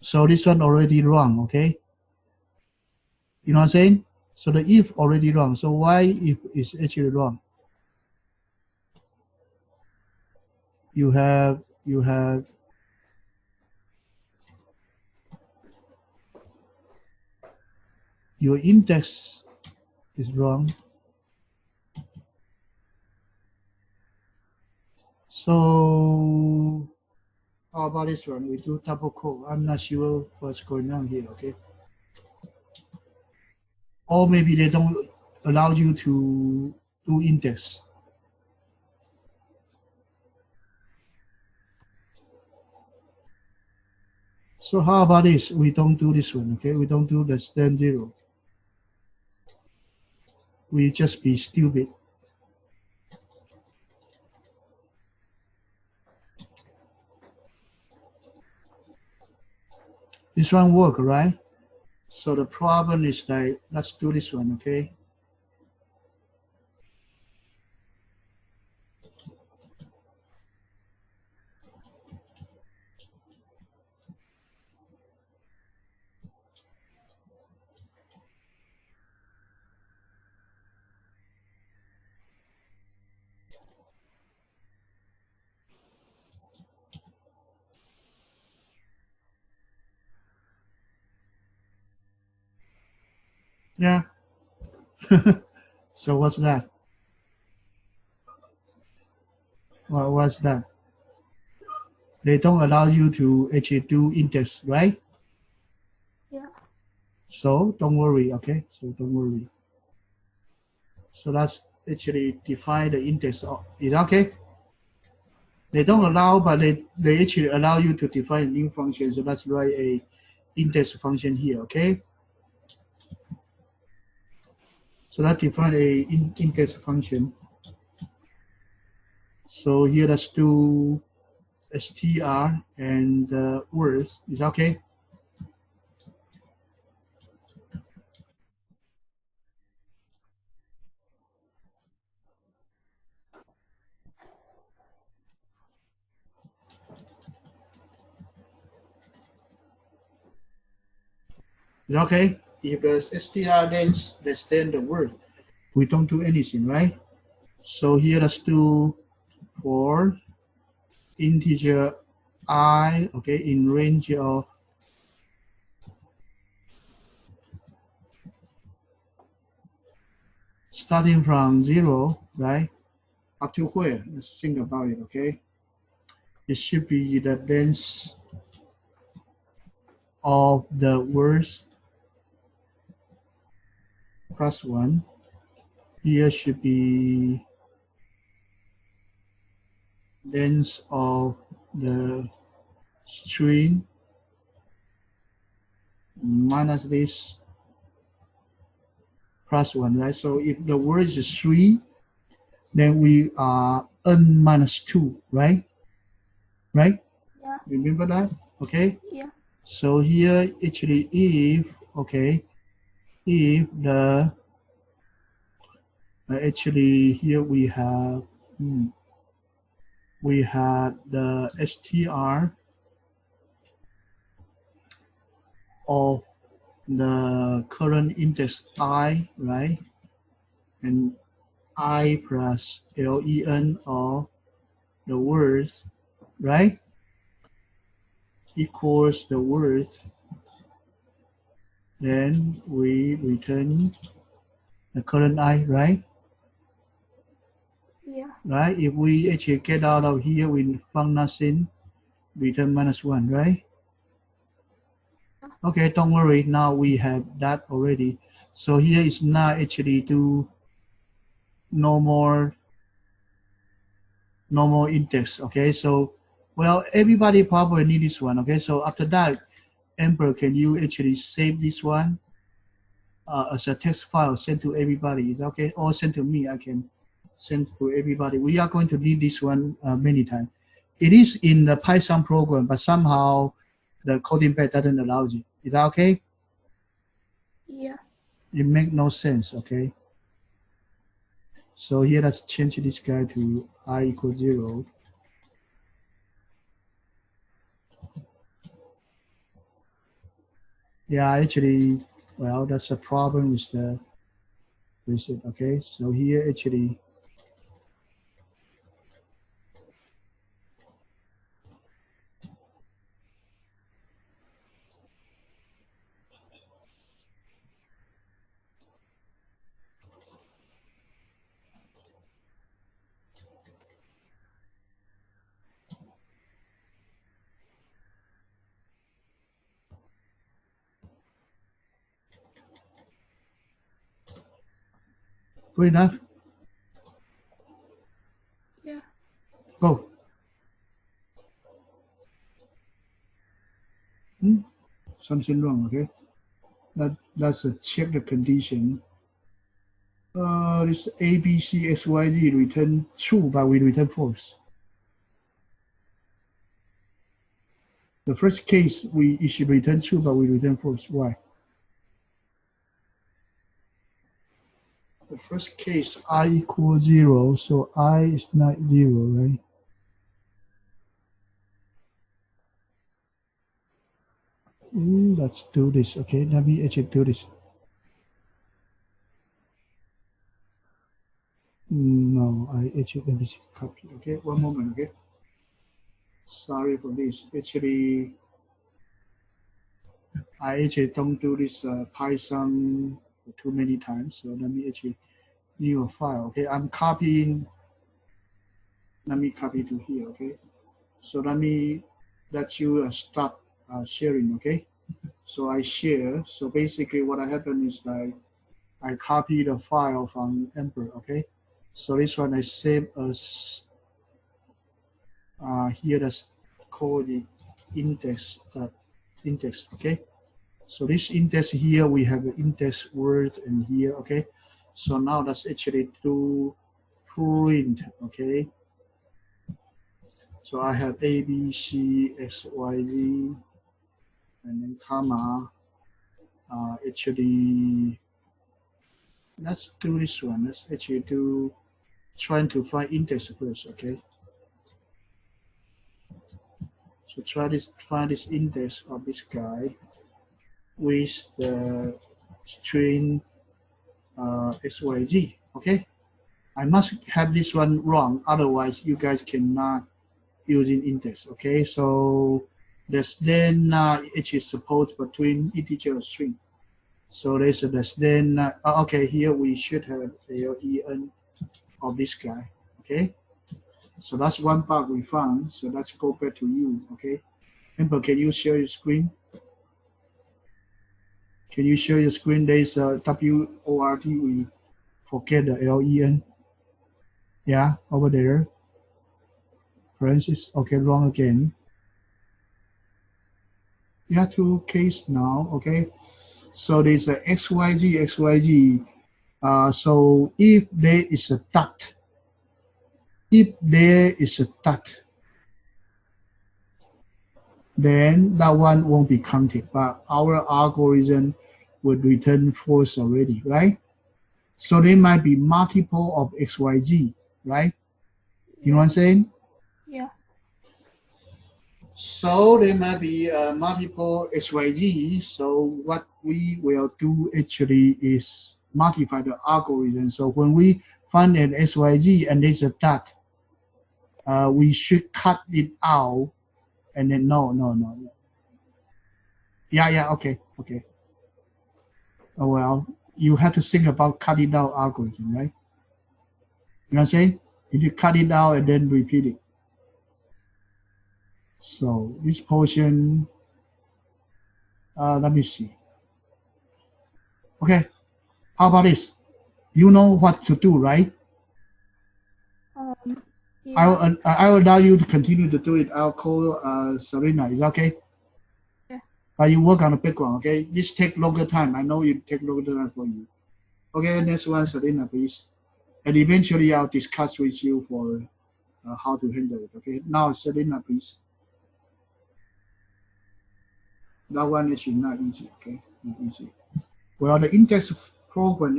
So this one already wrong, okay? You know what I'm saying? So the if already wrong. So why if is actually wrong? You have your index is wrong. So how about this one? We do double quote. I'm not sure what's going on here, okay? Or maybe they don't allow you to do index. So how about this? We don't do this one, okay? We don't do less than 0. We just be stupid. This one work, right? So the problem is like, let's do this one, okay? Yeah. So what's that? Well, what's that? They don't allow you to actually do index, right? Yeah. So don't worry, okay? So don't worry. So let's actually define the index. Is that okay? They don't allow, but they actually allow you to define a new function. So let's write a index function here, okay? So let's define a index function. So here let's do str and words. Is that okay? Is that okay? If the str less than the word, we don't do anything, right? So here let's do for integer I, okay, in range of starting from 0, right? Up to where? Let's think about it, okay? It should be the length of the words plus 1. Here should be length of the string minus this plus 1, right? So if the word is 3, then we are n minus 2, right? Right? Yeah. Remember that? Okay? Yeah. So here actually if, okay, if the, actually here we have, we had the str of the current index I, right? And I plus len of the word, right? Equals the word. Then we return the current I, right? Yeah. Right? If we actually get out of here, we found nothing, return minus 1, right? Okay, don't worry. Now we have that already. So here is not actually do no more index. Okay, so well, everybody probably need this one. Okay, so after that, Amber, can you actually save this one as a text file sent to everybody? Is that okay? Or send to me? I can send to everybody. We are going to need this one many times. It is in the Python program, but somehow the coding pad doesn't allow it. Is that okay? Yeah. It makes no sense, okay? So here, let's change this guy to I equals 0. Yeah, actually, well, that's a problem with the, with it, okay? So here, actually, good enough? Yeah. Go. Something wrong, okay? That's a check the condition. This A, B, C, X, Y, Z return true, but we return false. The first case, it should return true, but we return false. Why? The first case, I equals 0, so I is not 0, right? Let's do this, okay? Let me actually do this. No, I actually, let me copy, okay? One moment, okay? Sorry for this. Actually, I actually don't do this Python too many times, so let me actually new a file, okay? I'm copying, let me copy to here, okay? So let me let you start sharing, okay? So I share. So basically what happened is like I copy the file from Ember, okay? So this one I save as here that's called the index, okay? So this index here, we have the index word in here, okay? So now let's actually do print, okay? So I have A, B, C, X, Y, Z, and then comma. Actually, let's do this one. Let's actually do trying to find index first, okay? So try this, find this index of this guy with the string XYZ, okay? I must have this one wrong, otherwise you guys cannot using index, okay? So there's then it is supposed between integer or string. So there's a less than, okay, here we should have len of this guy, okay? So that's one part we found. So let's go back to you, okay? Amber, can you share your screen? Can you share your screen? There's a WORT, we forget the LEN. Yeah, over there. Francis, okay, wrong again. Yeah, two case now, okay? So there's a XYZ, XYZ. So if there is a dot, then that one won't be counted, but our algorithm would return false already, right? So there might be multiple of XYZ, right? You know what I'm saying? Yeah. So there might be multiple XYZ. So what we will do actually is multiply the algorithm. So when we find an XYZ and there's a dot, we should cut it out. And then no. Yeah, okay. Oh, well, you have to think about cutting out algorithm, right? You know what I'm saying? If you cut it out and then repeat it. So this portion, let me see. Okay, how about this? You know what to do, right? Yeah. I will allow you to continue to do it. I'll call Serena. Is that okay? Yeah. But you work on the background, okay? This take longer time. I know it take longer time for you. Okay, next one, Serena, please. And eventually I'll discuss with you for how to handle it, okay? Now, Serena, please. That one is not easy, okay? Not easy. Well, the index program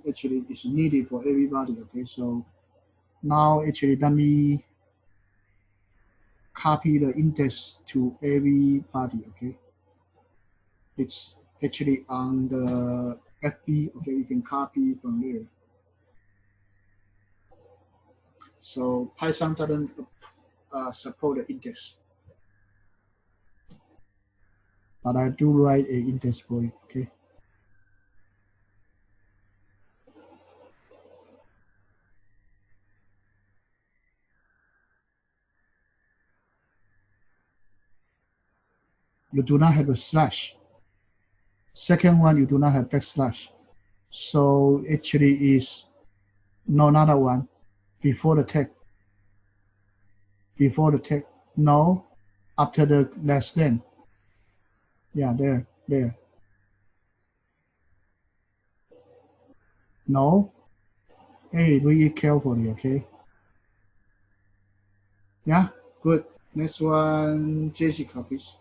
actually is needed for everybody, okay? So now actually let me copy the index to everybody, okay? It's actually on the FB, okay? You can copy from there. So Python doesn't support the index. But I do write a index for it, okay? You do not have a slash. Second one, you do not have backslash. So actually is no, not that one. Before the tag. No, after the less than. Yeah, there. No. Hey, read it carefully, okay? Yeah, good. Next one, Jessica, please.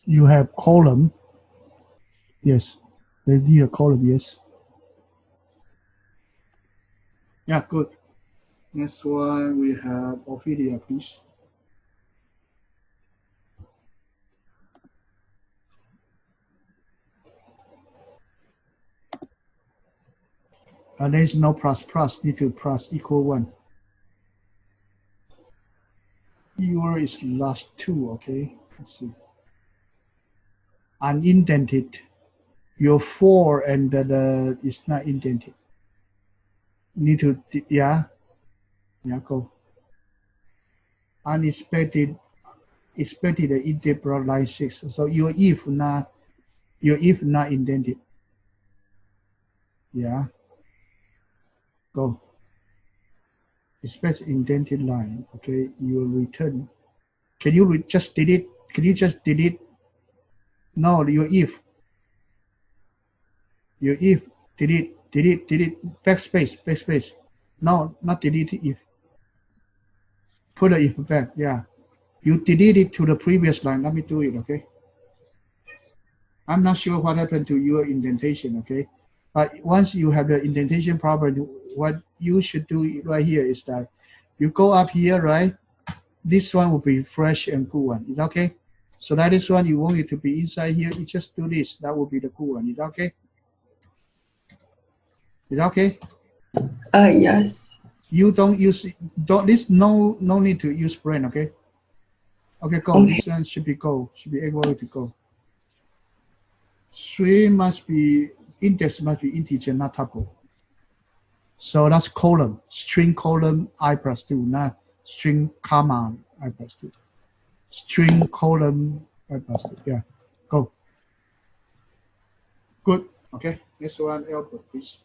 You have column. Yes. They need a column, yes. Yeah, good. Next one, we have Ophelia, please. There is no plus, need to plus equal 1. Your is last 2, okay? Let's see. Unindented. Your 4 and the is not indented. Need to, yeah, go. unexpected interval line 6. So your if not indented. Yeah. Go. Expect indented line. Okay. You will return. Can you just delete? Can you just delete? No, your if. Your if. Delete. Backspace. No, not delete if. Put the if back. Yeah. You delete it to the previous line. Let me do it. Okay. I'm not sure what happened to your indentation. Okay. But once you have the indentation property, what you should do right here is that you go up here, right? This one will be fresh and good one. Is that okay? So that is one you want it to be inside here. You just do this. That will be the good one. Is that okay? Is that okay? Yes. You don't use this. No need to use brain. Okay. Okay, go. Okay. This one should be go. Should be able to go. String must be index must be integer, not tuple. So that's column. String column I plus 2, not string comma I plus 2. String column I plus 2. Yeah. Go. Good. Okay. Next one, Albert, please.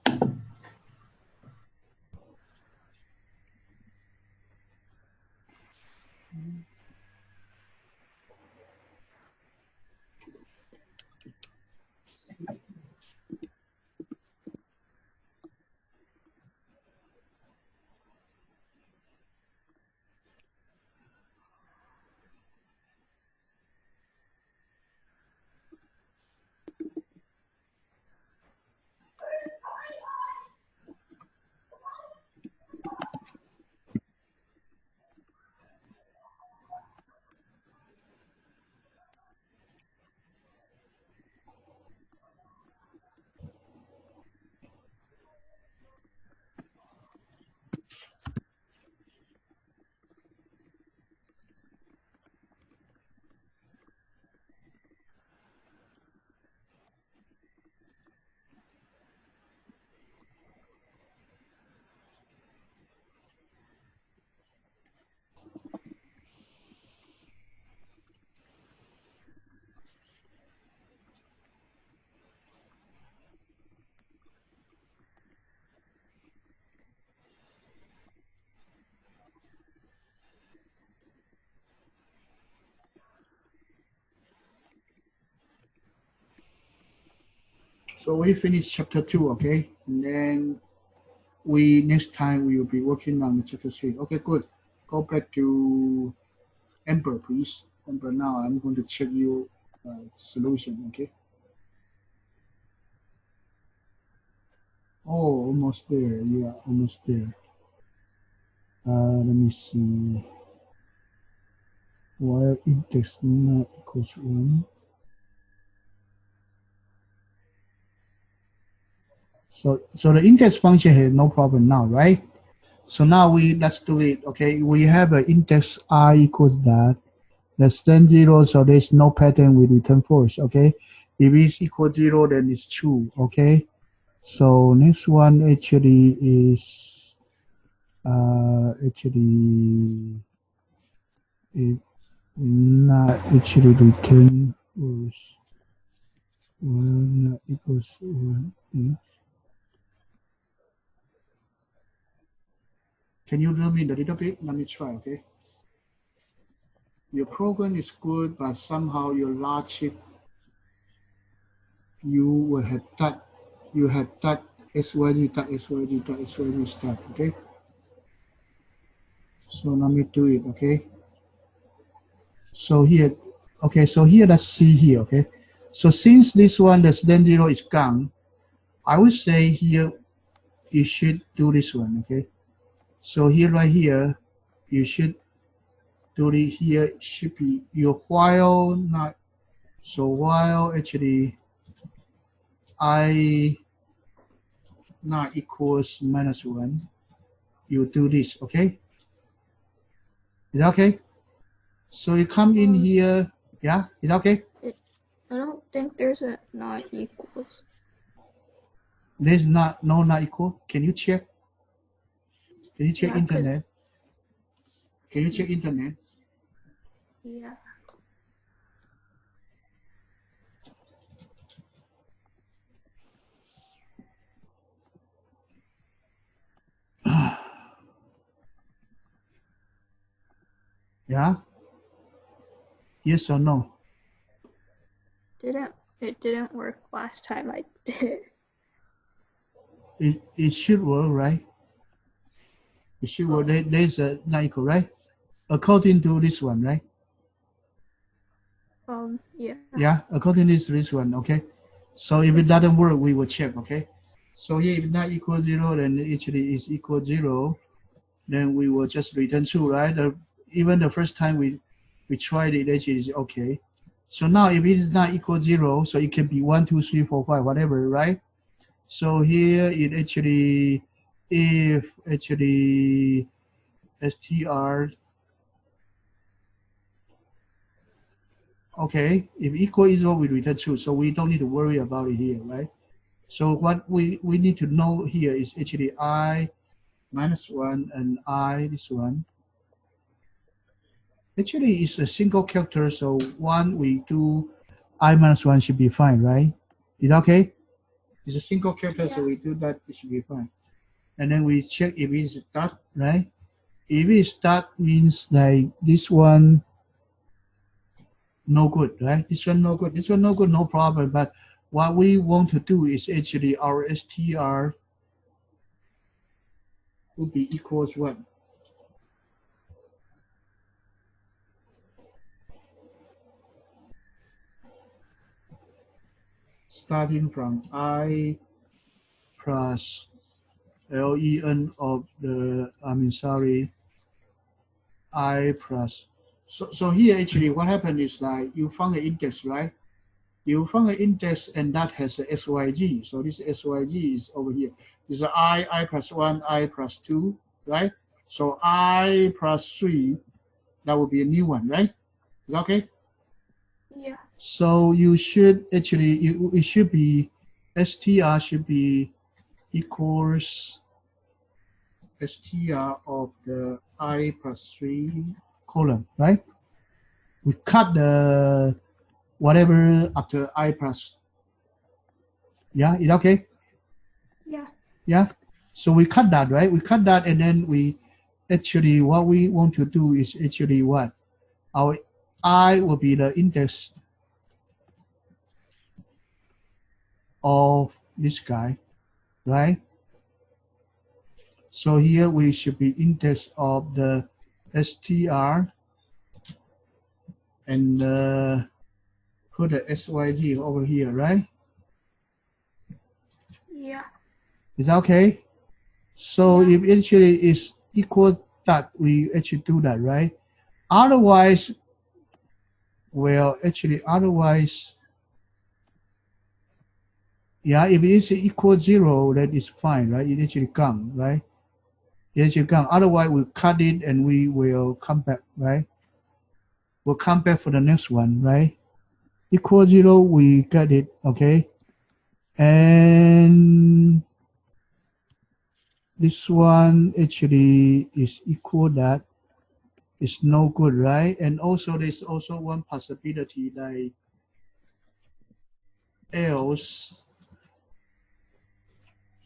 So we finished chapter 2, okay? And then next time we will be working on chapter 3. Okay, good. Go back to Amber, please. Amber, now I'm going to check your solution, okay? Oh, almost there. Yeah, almost there. Let me see. While index not equals 1. So the index function has no problem now, right? So now let's do it. Okay, we have an index I equals that less than 0, so there's no pattern with return false. Okay, if it's equal 0, then it's true. Okay, so next one actually is it not actually return false. 1 not equals 1. Yeah. Can you zoom in a little bit? Let me try, okay? Your program is good, but somehow your logic, you have that SYG stuff, okay? So let me do it, okay? So here, okay, so here, let's see here, okay? So since this one, less than 0 is gone, I would say here, you should do this one, okay? So here, right here, you should do it here, should be your while not, so while actually I not equals -1, you do this, okay? Is that okay? So you come in here, yeah, is that okay? I don't think there's a not equals. There's not equal. Can you check? Can you check Yeah, internet? Can you check internet? Yeah. Yeah? Yes or no? It didn't work last time I did it. It should work, right? It should work. There's a not equal, right? According to this one, right? Yeah. Yeah, according to this one, okay? So if it doesn't work, we will check, okay? So here, if not equal 0, then actually is equal 0, then we will just return true, right? Even the first time we tried it, actually is okay. So now if it is not equal 0, so it can be 1, 2, 3, 4, 5, whatever, right? So here it actually, if actually str, okay, if equal is what we return true, so we don't need to worry about it here, right? So what we need to know here is actually I minus 1 and I, this one. Actually, it's a single character, so one we do I minus 1 should be fine, right? Is that okay? It's a single character, Yeah. so we do that, it should be fine. And then we check if it's dot, right? If it's dot means like this one no good, right? This one no good, this one no good, no problem. But what we want to do is actually our str would be equals 1. Starting from I plus len of the, I plus. So here actually what happened is like you found an index, right? You found an index and that has a syg. So this syg is over here. This is I plus 1, I plus 2, right? So I plus 3, that would be a new one, right? Is that okay? Yeah. So you should actually, it should be, str should be equals str of the I plus 3 column, right? We cut the whatever after I plus. Yeah, is that okay? Yeah. Yeah. So we cut that, right? We cut that and then we actually, what we want to do is actually what? Our I will be the index of this guy, right? So here we should be index of the str and put the syg over here, right? Yeah. Is that okay? So Yeah. if actually is equal that, we actually do that, right? Otherwise, well, actually, otherwise, yeah, if it is equal 0, that is fine, right? It actually come, right? It actually come. Otherwise, we cut it and we will come back, right? We'll come back for the next one, right? Equal 0, we got it, okay? And this one actually is equal that. It's no good, right? And also, there's also one possibility that else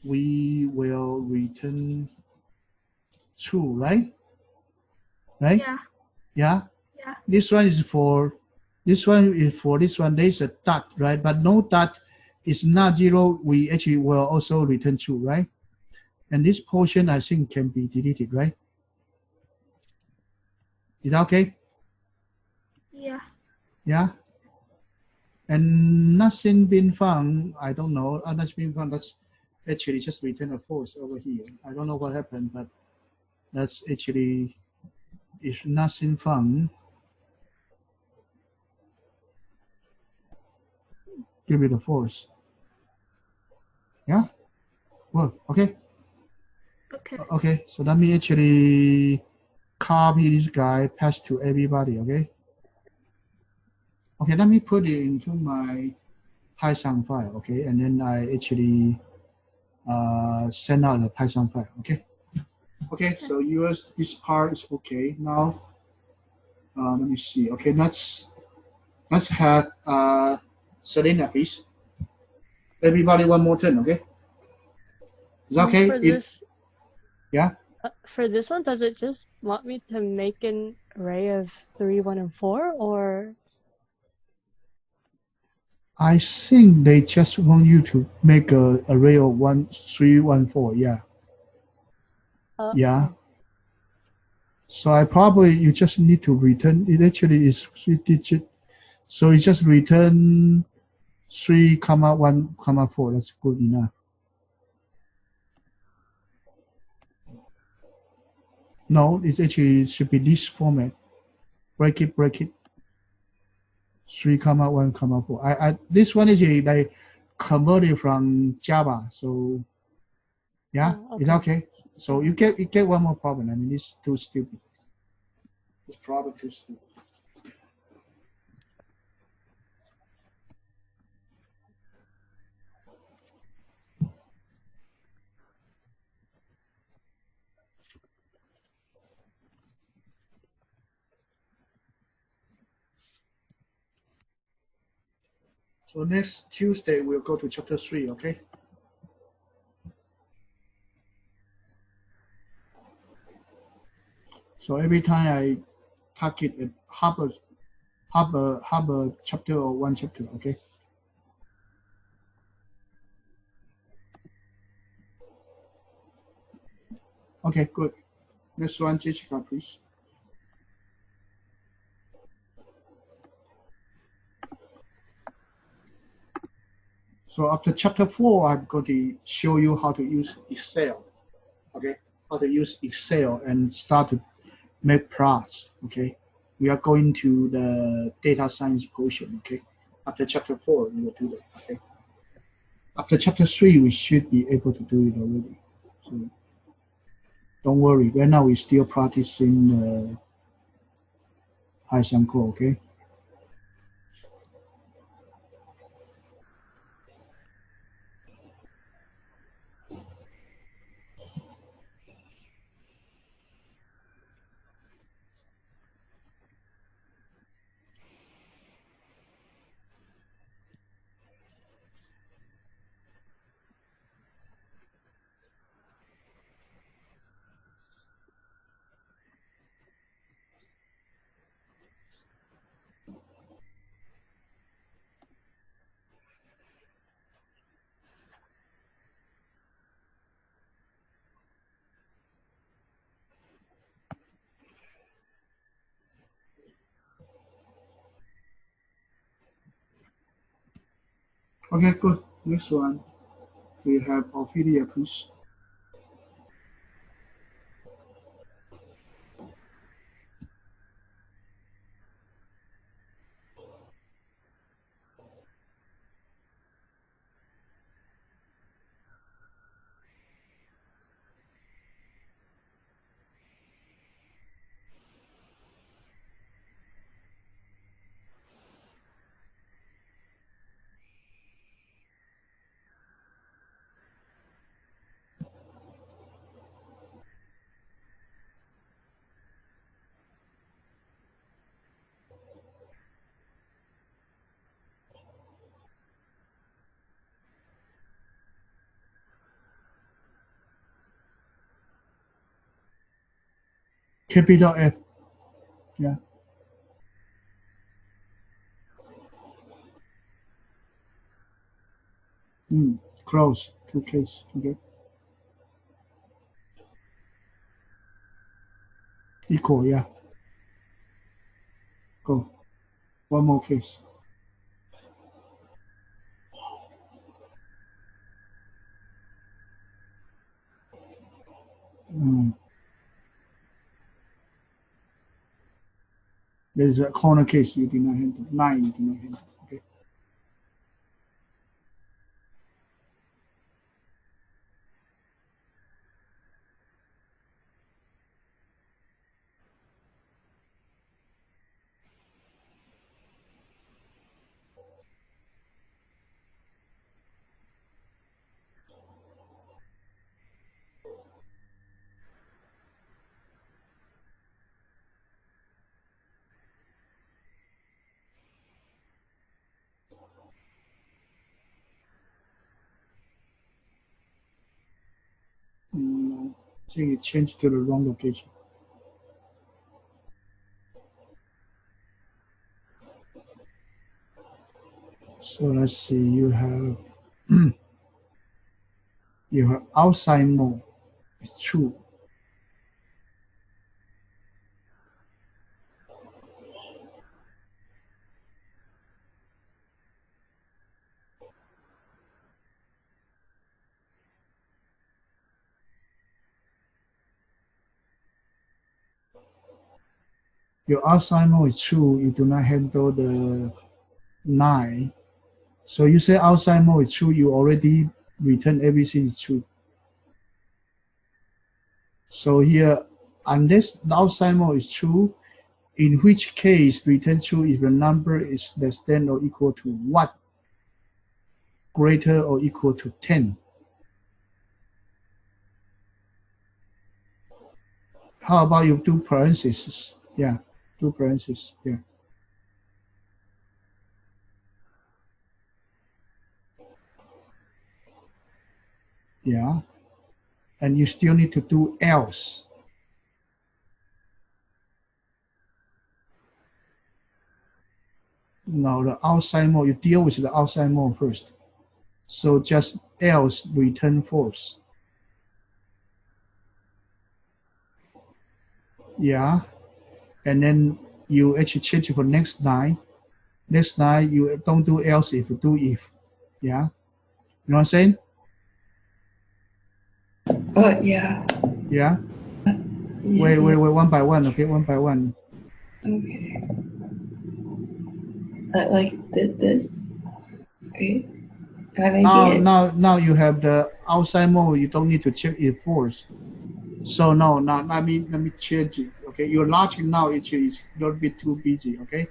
we will return true, right? Right? Yeah. Yeah. Yeah. This one is for this one is for this one. There's a dot, right? But no dot is not 0. We actually will also return true, right? And this portion I think can be deleted, right? Is that okay? Yeah. Yeah. And nothing been found. I don't know. Nothing been found. That's actually just return a false over here. I don't know what happened, but that's actually if nothing found. Give it a false. Yeah. Well, okay. Okay. Okay. So let me actually copy this guy, pass to everybody. Okay. Okay. Let me put it into my Python file. Okay, and then I actually send out the Python file. Okay. Okay. So yours, this part is okay now. Let me see. Okay, let's have Selena, please. Everybody, one more turn. Okay, is that okay? For this, Yeah. for this one, does it just want me to make an array of 3, 1, and 4, or? I think they just want you to make a array of 1, 3, 1, 4. Yeah. Yeah. Oh. So you just need to return. It actually is 3-digit. So you just return 3, 1, 4. That's good enough. No, it actually should be this format. Break it. 3, 1, 4. This one is like converted from Java. So yeah, Oh, it's okay. So you get one more problem. I mean, it's too stupid. It's probably too stupid. So next Tuesday we'll go to chapter 3. Okay. So every time I target half a chapter or one chapter. Okay. Okay, good. Next one, Jessica, please. So after chapter 4, I'm going to show you how to use Excel. Okay, how to use Excel and start to make plots. Okay, we are going to the data science portion. Okay, after chapter 4, we will do that. Okay, after chapter 3, we should be able to do it already. So don't worry. Right now, we're still practicing Python code. Okay. Okay, good. Next one, we have Ophelia, please. Capital F. Yeah. Close. 2 case. Okay. Equal. Yeah. Go. One more case. There's a corner case you did not handle. 9 you did not handle. Okay. think it changed to the wrong location. So let's see, you have you have outside mode. It's true. Your outside mode is true. You do not handle the 9. So you say outside mode is true. You already return everything is true. So here, unless the outside mode is true, in which case return true if the number is less than or equal to what? Greater or equal to 10. How about you do parentheses? Yeah, do parentheses. Yeah. Yeah. And you still need to do else. No, the outside mode, you deal with the outside mode first. So just else return false. Yeah. And then you actually change for next line. Next line, you don't do else if, do if. Yeah. You know what I'm saying? Yeah. Yeah. Yeah. Wait, one by one, okay? One by one. Okay. Like this. Okay. I'm making it. Now you have the outside mode. You don't need to check it false. So no, now let me change it. Okay, your logic now is a little bit too busy. Okay,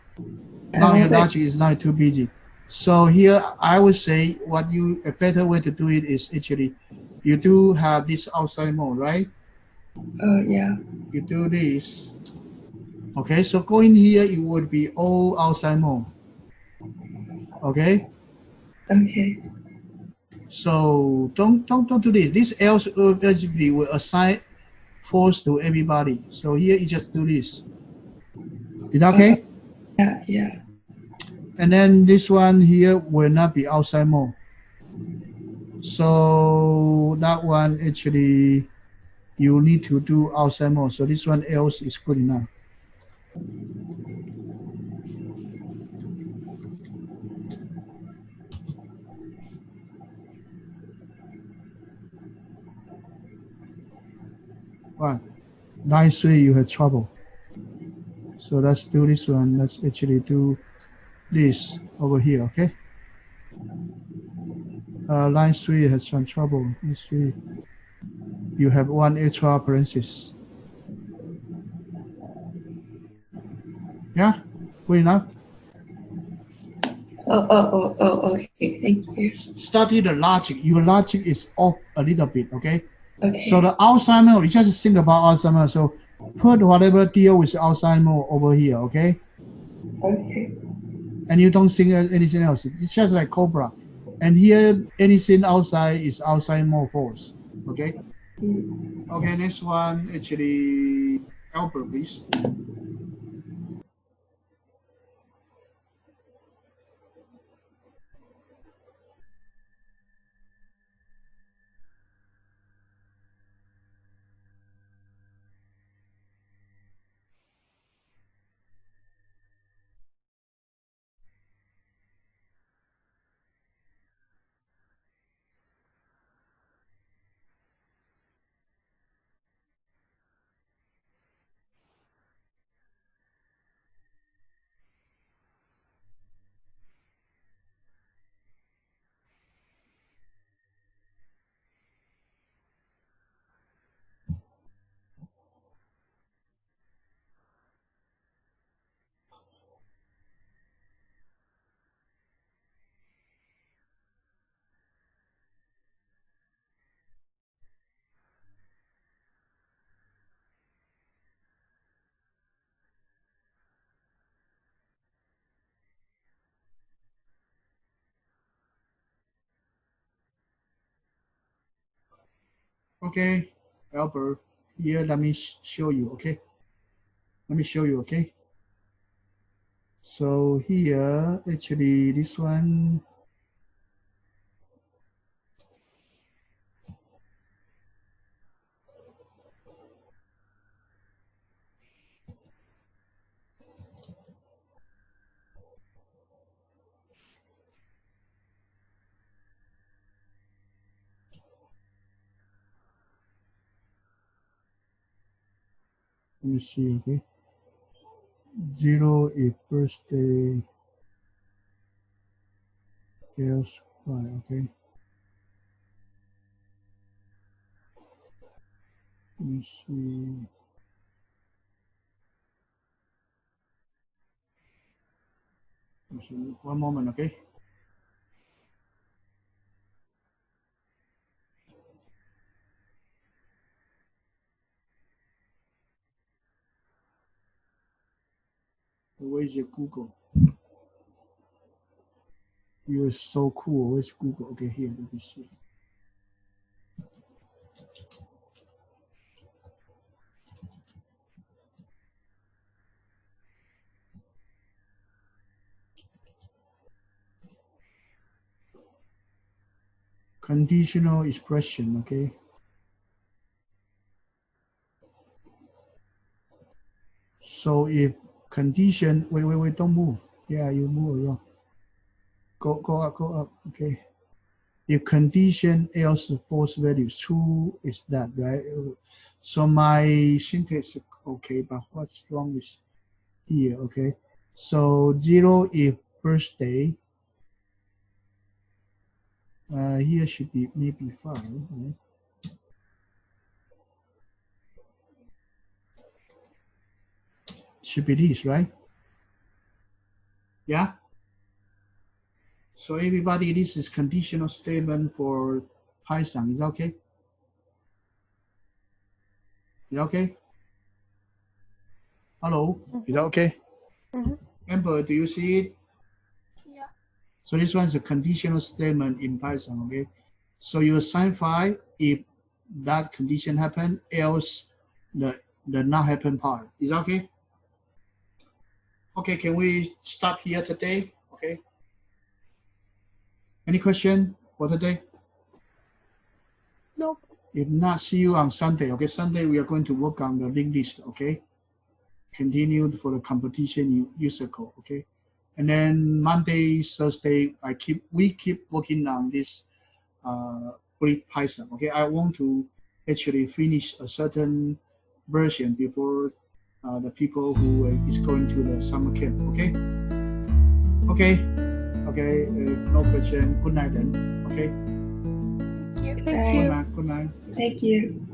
now your logic is not too busy. So here I would say a better way to do it is actually, you do have this outside mode, right? Yeah. You do this. Okay, so going here, it would be all outside mode. Okay. Okay. So don't do this. This else eligibility will assign false to everybody. So here you just do this. Is that okay? Yeah. And then this one here will not be outside mode. So that one actually you need to do outside mode. So this one else is good enough. Right. Line 3 you had trouble. So let's do this one. Let's actually do this over here, okay? Line 3 has some trouble. Line 3. You have one extra parenthesis. Yeah, good enough. Okay. Thank you. Study the logic. Your logic is off a little bit, okay? Okay. So the outside mode, you just think about outside mode. So put whatever deal with outside mode over here, okay? Okay. And you don't think anything else. It's just like Cobra. And here, anything outside is outside mode false, okay? Okay, next one, actually, Albert, please. Okay, Albert. here, let me show you, okay? Let me show you, okay? So here, actually, this one, let me see, okay? 0 is birthday, else 5, okay? Let me see. Let me see. One moment, okay? Where is your Google? You are so cool. Where's Google? Okay, here, let me see. Conditional expression, okay? So if condition, wait, don't move. Yeah, you move around. Go up, okay? If condition else false value true is that, right? So my syntax is okay, but what's wrong with here, okay? So 0 if birthday, here should be maybe 5, right? Should be this, right? Yeah? So everybody, this is conditional statement for Python. Is that okay? Is that okay? Hello? Is that okay? Amber, do you see it? Yeah. So this one is a conditional statement in Python, okay? So you assign 5 if that condition happen, else the not happen part. Is that okay? Okay, can we stop here today? Okay. Any question for today? Nope. If not, see you on Sunday. Okay, Sunday we are going to work on the linked list. Okay, continued for the competition user code. Okay, and then Monday, Thursday, we keep working on this Greek Python. Okay, I want to actually finish a certain version before the people who is going to the summer camp. Okay, okay. No question. Good night then. Okay. Thank you. Thank you. Good night. Thank you.